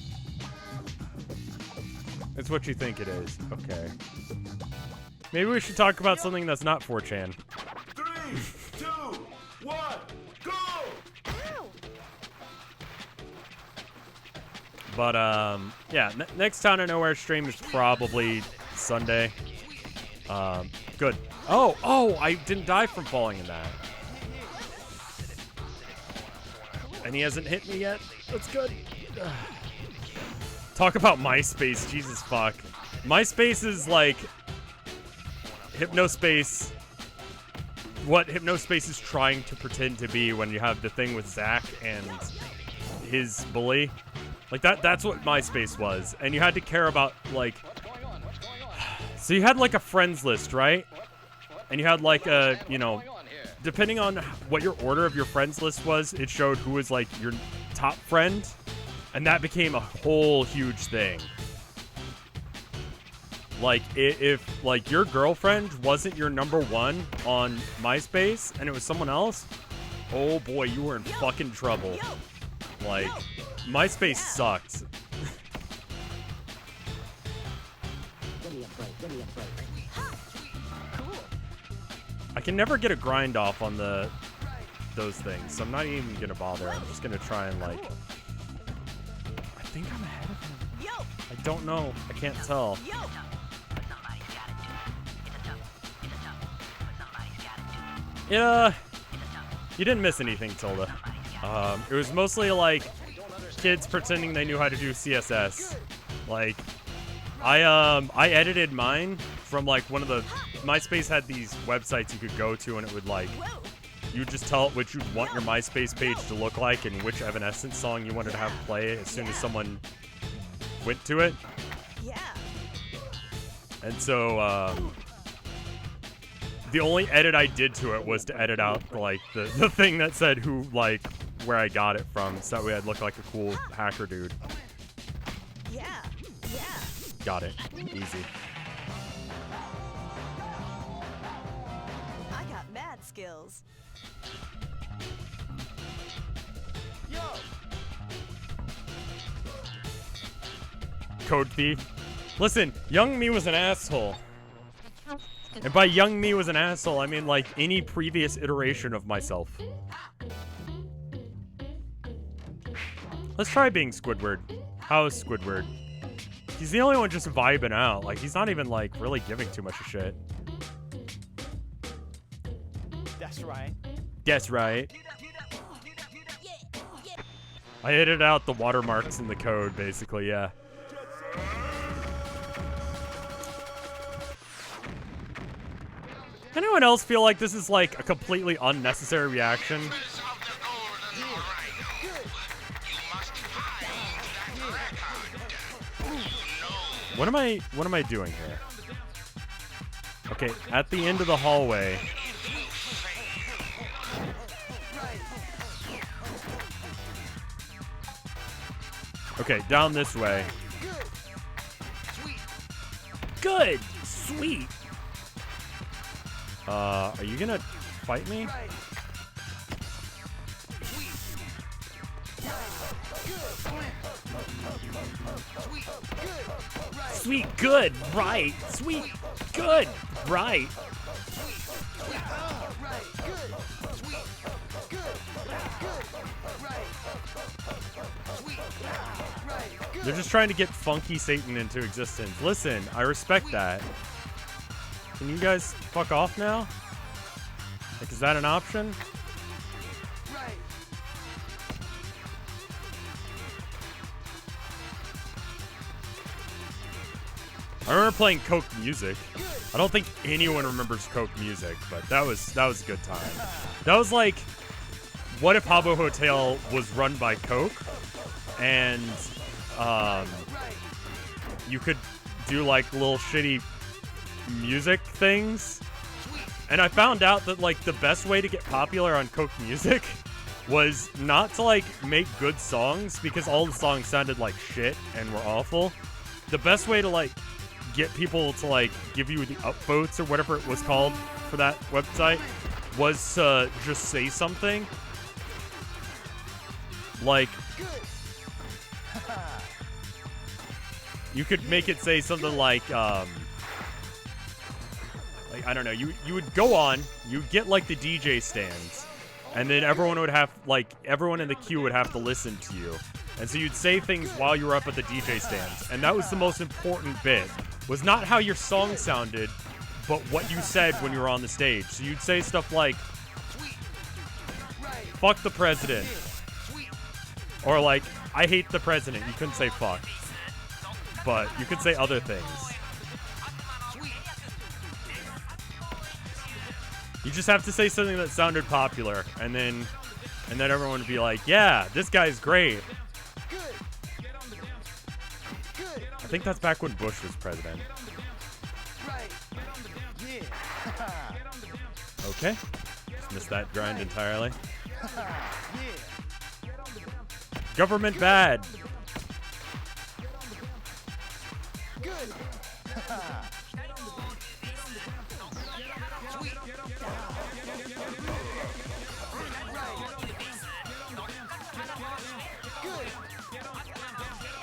It's what you think it is. Okay. Maybe we should talk about something that's not 4chan. 3, 2, 1, go! But, yeah, next Town of Nowhere stream is probably Sunday. Good. Oh, I didn't die from falling in that. And he hasn't hit me yet. That's good. Talk about MySpace. Jesus fuck. MySpace is like Hypnospace. What Hypnospace is trying to pretend to be when you have the thing with Zach and his bully. Like that's what MySpace was. And you had to care about like... So you had like a friends list, right? And you had like a, you know... Depending on what your order of your friends list was, it showed who was like your top friend, and that became a whole huge thing. Like if like your girlfriend wasn't your number one on MySpace and it was someone else, oh boy, you were in fucking trouble. Like MySpace sucked. I can never get a grind off on those things, so I'm not even gonna bother. I'm just gonna try and like... I think I'm ahead of him. I don't know. I can't tell. Yeah, you didn't miss anything, Tilda. It was mostly like kids pretending they knew how to do CSS. Like, I edited mine from like one of the... MySpace had these websites you could go to, and it would like... You just tell it what you'd want your MySpace page to look like and which Evanescence song you wanted to have play as soon as someone went to it. Yeah. And so, the only edit I did to it was to edit out, like, the thing that said who, like, where I got it from, so that way I'd look like a cool hacker dude. Yeah. Yeah. Got it. Easy. I got mad skills. Yo! Code thief. Listen, young me was an asshole. And by young me was an asshole, I mean like any previous iteration of myself. Let's try being Squidward. How's Squidward? He's the only one just vibing out. Like, he's not even, like, really giving too much of shit. That's right. That's right. I edited out the watermarks in the code, basically, yeah. Anyone else feel like this is, like, a completely unnecessary reaction? What am I doing here? Okay, at the end of the hallway. Okay, down this way. Good! Sweet! Are you gonna fight me? Sweet, good, right. Sweet, good, right. They're just trying to get Funky Satan into existence. Listen, I respect that. Can you guys fuck off now? Like, is that an option? I remember playing Coke Music. I don't think anyone remembers Coke Music, but that was a good time. That was like, what if Habbo Hotel was run by Coke, and you could do like little shitty music things. And I found out that like the best way to get popular on Coke Music was not to like make good songs, because all the songs sounded like shit and were awful. The best way to like get people to like give you the upvotes or whatever it was called for that website was to just say something like, you could make it say something like I don't know, you would go on, you'd get like the DJ stands, and then everyone would have, like, everyone in the queue would have to listen to you. And so you'd say things while you were up at the DJ stands. And that was the most important bit, was not how your song sounded, but what you said when you were on the stage. So you'd say stuff like, fuck the president. Or like, I hate the president. You couldn't say fuck. But you could say other things. You just have to say something that sounded popular, and then everyone would be like, yeah, this guy's great. I think that's back when Bush was president. Okay. Just missed that grind entirely. Government bad.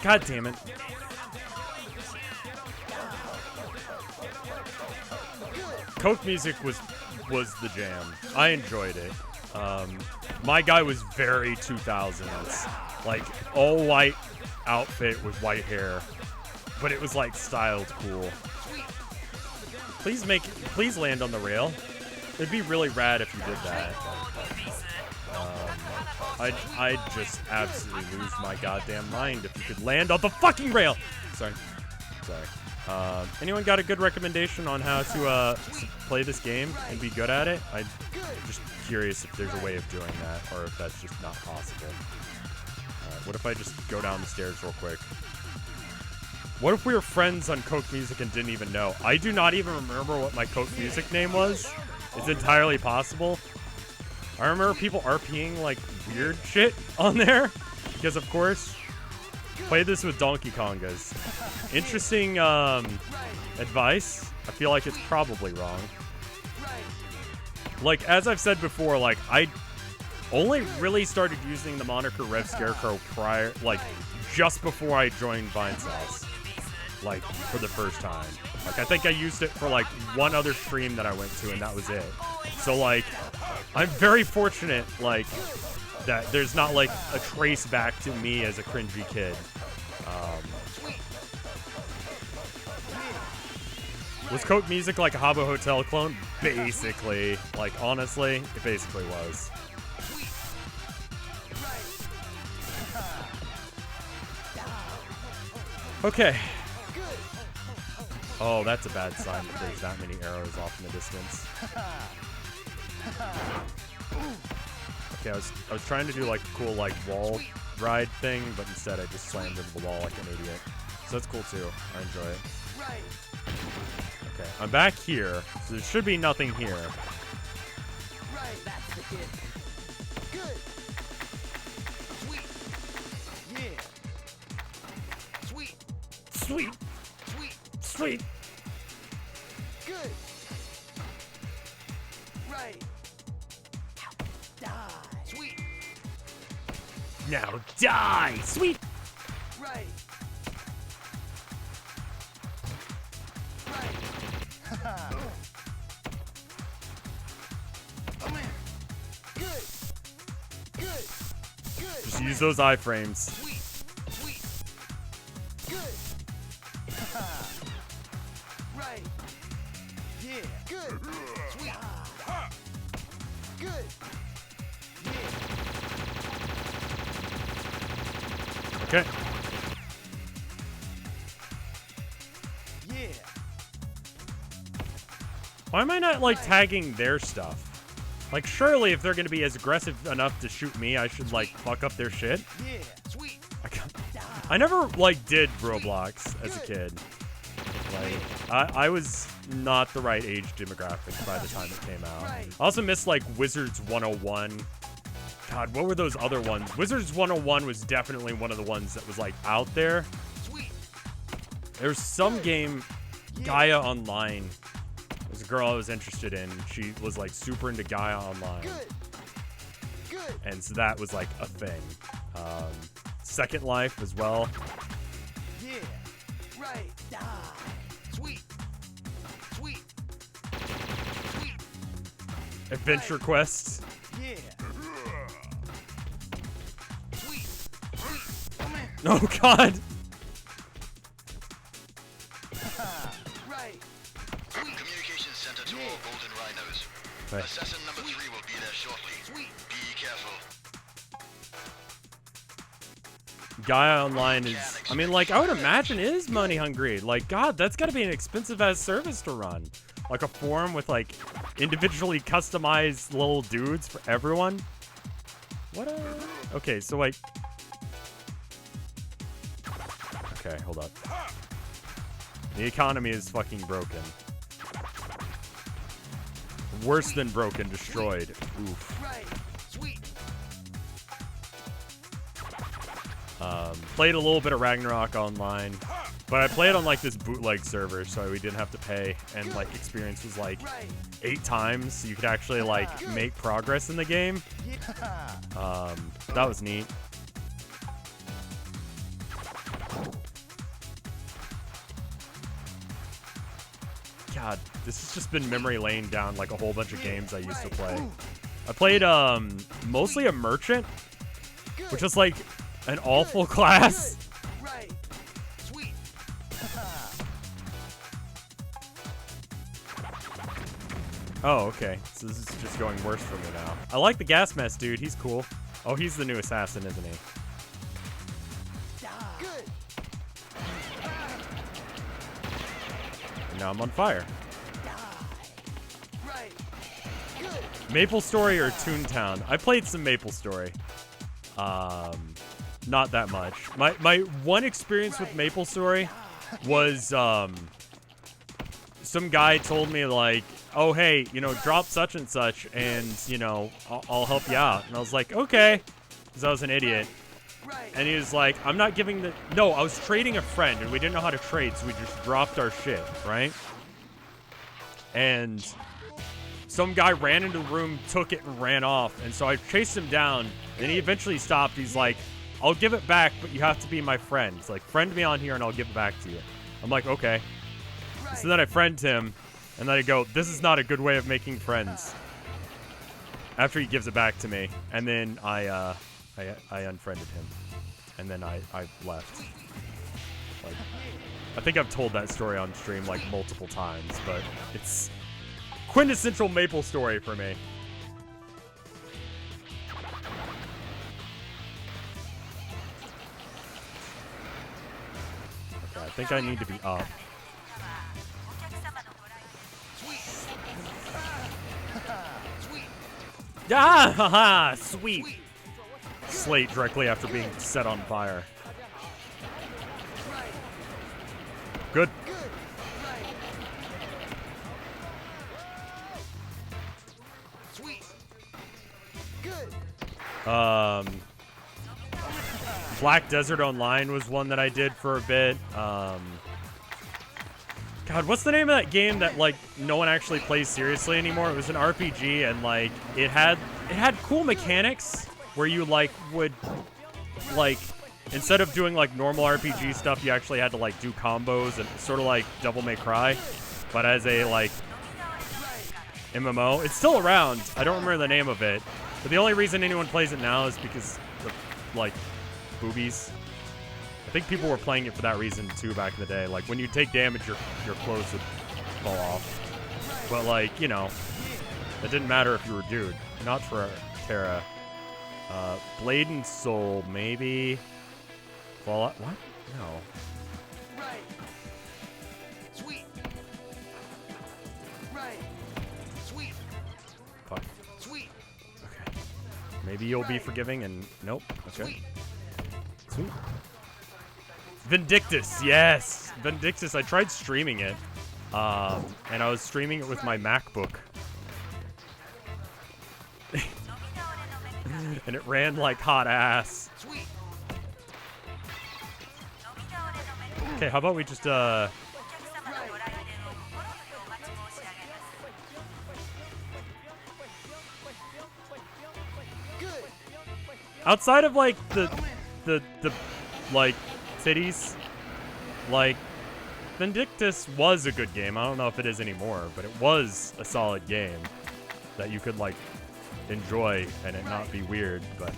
God damn it. Coke Music was the jam. I enjoyed it. My guy was very 2000s. Like, all white outfit with white hair. But it was like styled cool. Please land on the rail. It'd be really rad if you did that. I'd just absolutely lose my goddamn mind if you could land on the fucking rail. Sorry. Anyone got a good recommendation on how to play this game and be good at it? I'm just curious if there's a way of doing that, or if that's just not possible. What if I just go down the stairs real quick? What if we were friends on Coke Music and didn't even know? I do not even remember what my Coke Music name was. It's entirely possible. I remember people RPing like weird shit on there, because of course, play this with Donkey Kongas. Interesting advice. I feel like it's probably wrong. Like, as I've said before, like, I only really started using the moniker RevScarecrow just before I joined Vinesauce. like, for the first time. Like, I think I used it for, like, one other stream that I went to, and that was it. So, like, I'm very fortunate, like, that there's not, like, a trace back to me as a cringy kid. Was Coke Music like a Habbo Hotel clone? Basically. Like, honestly, it basically was. Okay. Oh, that's a bad sign that there's that many arrows off in the distance. Okay, I was trying to do like a cool like wall ride thing, but instead I just slammed into the wall like an idiot. So that's cool too. I enjoy it. Okay, I'm back here, so there should be nothing here. Right, that's the kid. Good. Sweet. Yeah. Sweet. Sweet. Sweet. Sweet. Good. Right. Die. Sweet. Now die. Sweet. Right. Right. Oh man. Good. Good. Good. Just use those iframes. Sweet. Sweet. Good. Right. Yeah. Good. Sweet. Good. Yeah. Okay. Yeah. Why am I not like tagging their stuff? Like, surely if they're gonna be as aggressive enough to shoot me, I should like fuck up their shit. Yeah. Sweet. I never like did Roblox as a kid. Like, I was not the right age demographic by the time it came out. I also missed like Wizards 101. God, what were those other ones? Wizards 101 was definitely one of the ones that was like out there. Sweet. There was some game, Gaia Online. There's a girl I was interested in. She was like super into Gaia Online. Good. Good. And so that was like a thing. Second Life as well. Yeah. Right. Die. Sweet. Sweet. Sweet. Adventure Quest. Yeah. Sweet. Sweet. Oh man. Oh god. Right. Communications center to all golden rhinos. Right. Assassin number 3 will be there shortly. Sweet. Be careful. Gaia Online is, I mean, like, I would imagine it is money hungry. Like, God, that's gotta be an expensive ass service to run. Like a forum with like individually customized little dudes for everyone. What okay, so like, okay, hold up. The economy is fucking broken. Worse than broken, destroyed. Oof. Right. Sweet. Played a little bit of Ragnarok online, but I played on like this bootleg server, so we didn't have to pay, and like experience was like 8 times, so you could actually like make progress in the game. That was neat. God, this has just been memory lane down like a whole bunch of games I used to play. I played mostly a merchant, which is like an awful class. Right. Sweet. Oh, okay. So this is just going worse for me now. I like the gas mask dude. He's cool. Oh, he's the new assassin, isn't he? Good. And now I'm on fire. Right. Good. Maple Story or Toontown? I played some Maple Story. Not that much. My one experience with Maple Story was some guy told me like, oh hey, you know, drop such and such, and you know, I'll help you out. And I was like, okay, because I was an idiot. And he was like, I'm not giving the. No, I was trading a friend, and we didn't know how to trade, so we just dropped our shit, right? And some guy ran into the room, took it, and ran off. And so I chased him down, and he eventually stopped. He's like, I'll give it back, but you have to be my friend. It's like, friend me on here, and I'll give it back to you. I'm like, okay. So then I friend him, and then I go, this is not a good way of making friends. After he gives it back to me, and then I unfriended him, and then I left. Like, I think I've told that story on stream like multiple times, but it's quintessential Maple story for me. Okay, I think I need to be up. Ah, haha, sweet. Slate directly after being set on fire. Good. Black Desert Online was one that I did for a bit. God, what's the name of that game that like no one actually plays seriously anymore? It was an RPG, and like it had cool mechanics where you like would like instead of doing like normal RPG stuff, you actually had to like do combos, and sort of like Devil May Cry, but as a like MMO. It's still around. I don't remember the name of it, but the only reason anyone plays it now is because of like boobies. I think people were playing it for that reason too back in the day. Like when you take damage, your clothes would fall off. But like, you know, it didn't matter if you were a dude. Not for Terra. Blade and Soul, maybe. Fallout. What? No. Right. Sweet. Right. Sweet. Fuck. Sweet. Okay. Maybe you'll be forgiving and nope. Okay. Sweet. Vindictus, yes! Vindictus, I tried streaming it. And I was streaming it with my MacBook. And it ran like hot ass. Okay, how about we just, outside of like the like cities, like Vindictus was a good game. I don't know if it is anymore, but it was a solid game that you could like enjoy and it not be weird. But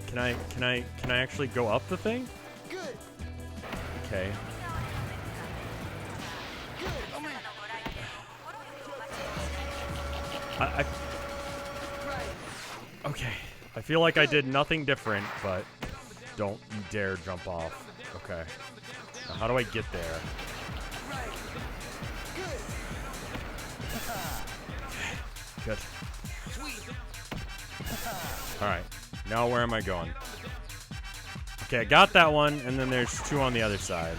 can I actually go up the thing? Okay. Okay. I feel like I did nothing different, but don't you dare jump off. Okay. Now how do I get there? Good. Alright. Now where am I going? Okay, I got that one, and then there's two on the other side.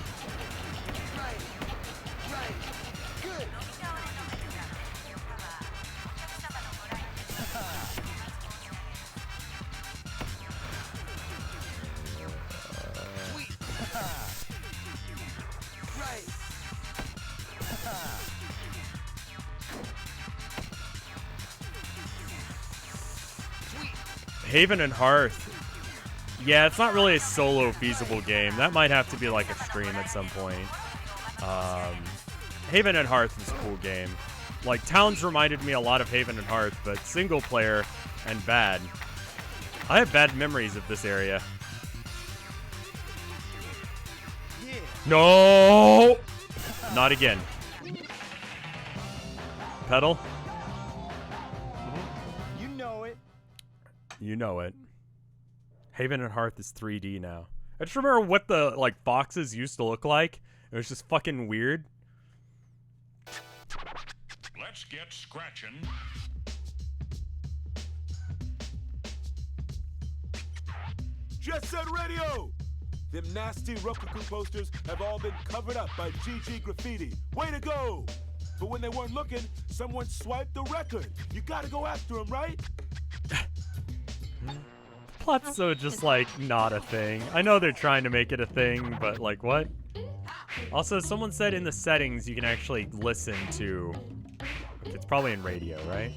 Haven and Hearth. Yeah, it's not really a solo feasible game. That might have to be like a stream at some point. Haven and Hearth was a cool game. Like, Towns reminded me a lot of Haven and Hearth, but single player and bad. I have bad memories of this area. No! Not again. Pedal? You know it. You know it. Haven and Hearth is 3D now. I just remember what the like boxes used to look like. It was just fucking weird. Let's get scratching. Jet Set Radio! Them nasty Roku posters have all been covered up by GG Graffiti. Way to go! But when they weren't looking, someone swiped the record. You gotta go after them, right? Plot's so just like not a thing. I know they're trying to make it a thing, but like what? Also, someone said in the settings you can actually listen to. It's probably in radio, right?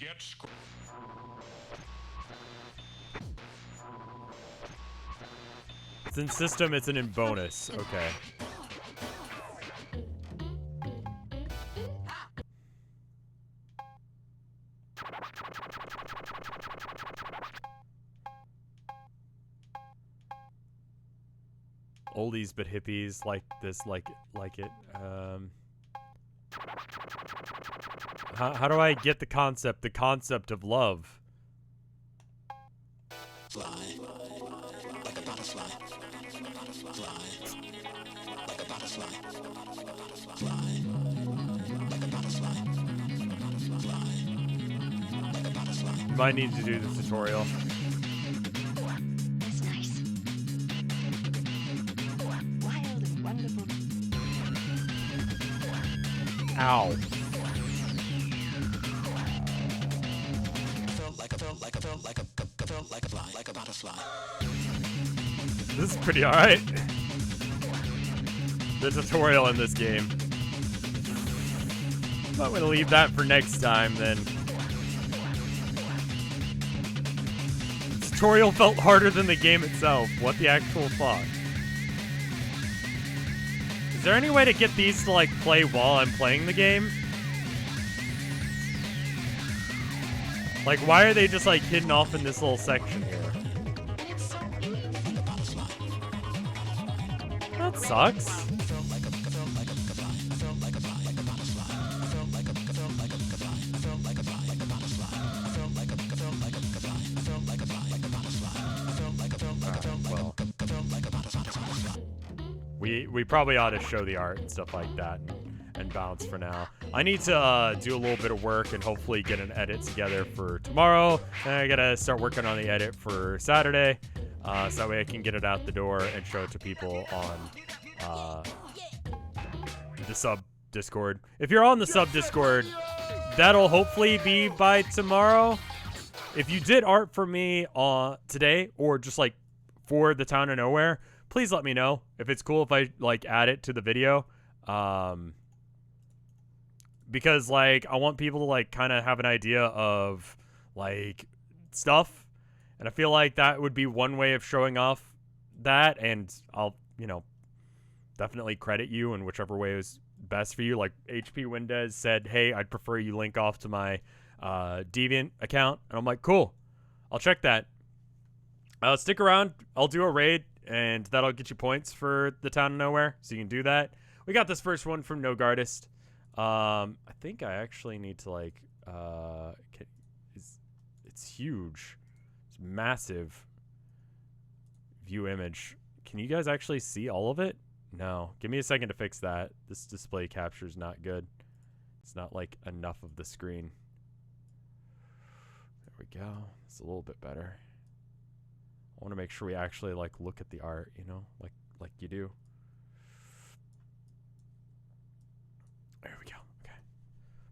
Get screwed. It's in system, it's in bonus. Okay. Oldies but hippies, like this, like it. How do I get the concept of love? Fly like a butterfly. Fly like a butterfly. Fly like a butterfly. Fly like a butterfly. You might need to do the tutorial. That's nice. Wild and wonderful. Ow. Like a butterfly. This is pretty alright. The tutorial in this game. I'm gonna leave that for next time then. The tutorial felt harder than the game itself. What the actual fuck? Is there any way to get these to like play while I'm playing the game? Like, why are they just like hidden off in this little section here? That sucks. Well, we probably ought to show the art and stuff like that and bounce for now. I need to do a little bit of work and hopefully get an edit together for tomorrow. And I gotta start working on the edit for Saturday, so that way I can get it out the door and show it to people on the sub Discord. If you're on the sub Discord, that'll hopefully be by tomorrow. If you did art for me today, or just like for the Town of Nowhere, please let me know if it's cool if I like add it to the video. Because like I want people to like kind of have an idea of like stuff, and I feel like that would be one way of showing off that, and I'll, you know, definitely credit you in whichever way is best for you. Like HP Windez said, hey, I'd prefer you link off to my Deviant account, and I'm like, cool, I'll check that. Stick around, I'll do a raid, and that'll get you points for the Town of Nowhere, so you can do that. We got this first one from No Guardist. I think I actually need to like it's huge. It's massive. View image. Can you guys actually see all of it? No. Give me a second to fix that. This display capture is not good. It's not like enough of the screen. There we go. It's a little bit better. I want to make sure we actually like look at the art, you know, like you do. There we go. Okay.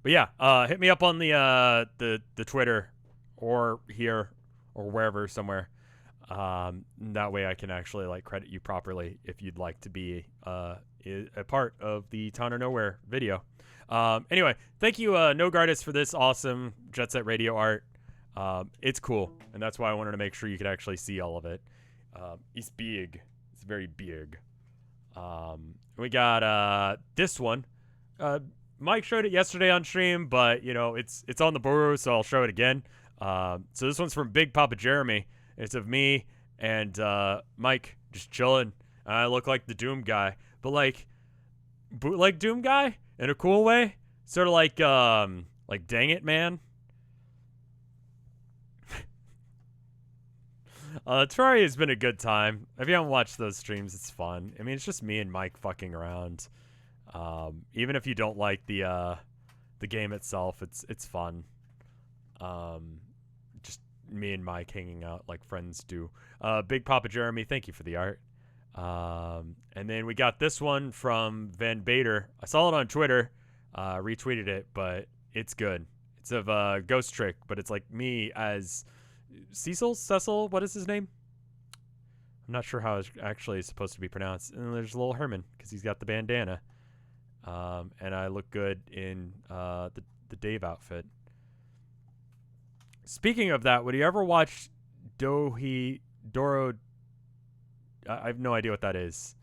But yeah, hit me up on the Twitter or here or wherever somewhere. That way I can actually like credit you properly if you'd like to be a part of the Town of Nowhere video. Anyway, thank you No Guardist for this awesome Jet Set Radio art. It's cool, and that's why I wanted to make sure you could actually see all of it. It's big. It's very big. We got this one. Mike showed it yesterday on stream, but you know it's on the board, so I'll show it again. So this one's from Big Papa Jeremy. It's of me and Mike just chilling. I look like the Doom guy, but like bootleg Doom guy in a cool way. Sort of like Dang It Man. Terraria has been a good time. If you haven't watched those streams, it's fun. I mean, it's just me and Mike fucking around. Even if you don't like the game itself, it's fun. Just me and Mike hanging out like friends do. Big Papa Jeremy, thank you for the art. And then we got this one from Van Bader. I saw it on Twitter, retweeted it, but it's good. It's of Ghost Trick, but it's like me as Cecil, what is his name? I'm not sure how it's actually supposed to be pronounced. And there's little Herman because he's got the bandana. And I look good in the Dave outfit. Speaking of that, would you ever watch Doro? I have no idea what that is.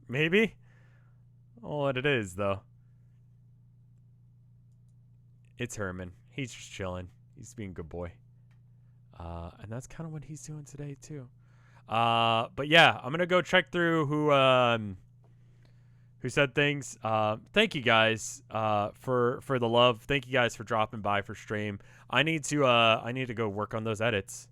Maybe. Oh, what it is though. It's Herman. He's just chilling. He's being a good boy. And that's kind of what he's doing today too. But yeah, I'm gonna go check through who said things. Thank you guys for the love. Thank you guys for dropping by for stream. I need to go work on those edits.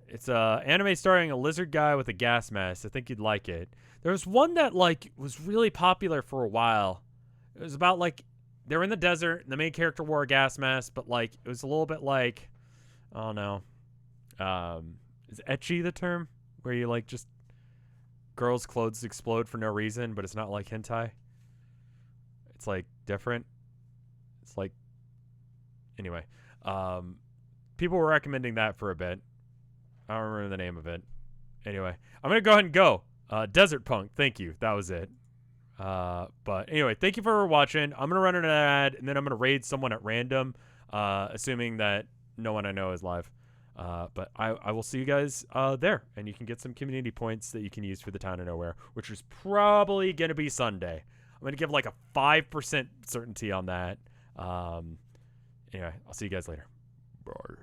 It's a anime starring a lizard guy with a gas mask. I think you'd like it. There was one that like was really popular for a while. It was about like they were in the desert and the main character wore a gas mask, but like it was a little bit like, I don't know. Is ecchi the term where you like just girls' clothes explode for no reason, but it's not like hentai. It's like different. It's like anyway. People were recommending that for a bit. I don't remember the name of it. Anyway, I'm gonna go ahead and go. Desert Punk, thank you. That was it. But anyway, thank you for watching. I'm gonna run an ad and then I'm gonna raid someone at random, assuming that no one I know is live. But I will see you guys there, and you can get some community points that you can use for the Town of Nowhere, which is probably going to be Sunday. I'm going to give like a 5% certainty on that. Anyway, I'll see you guys later. Bye.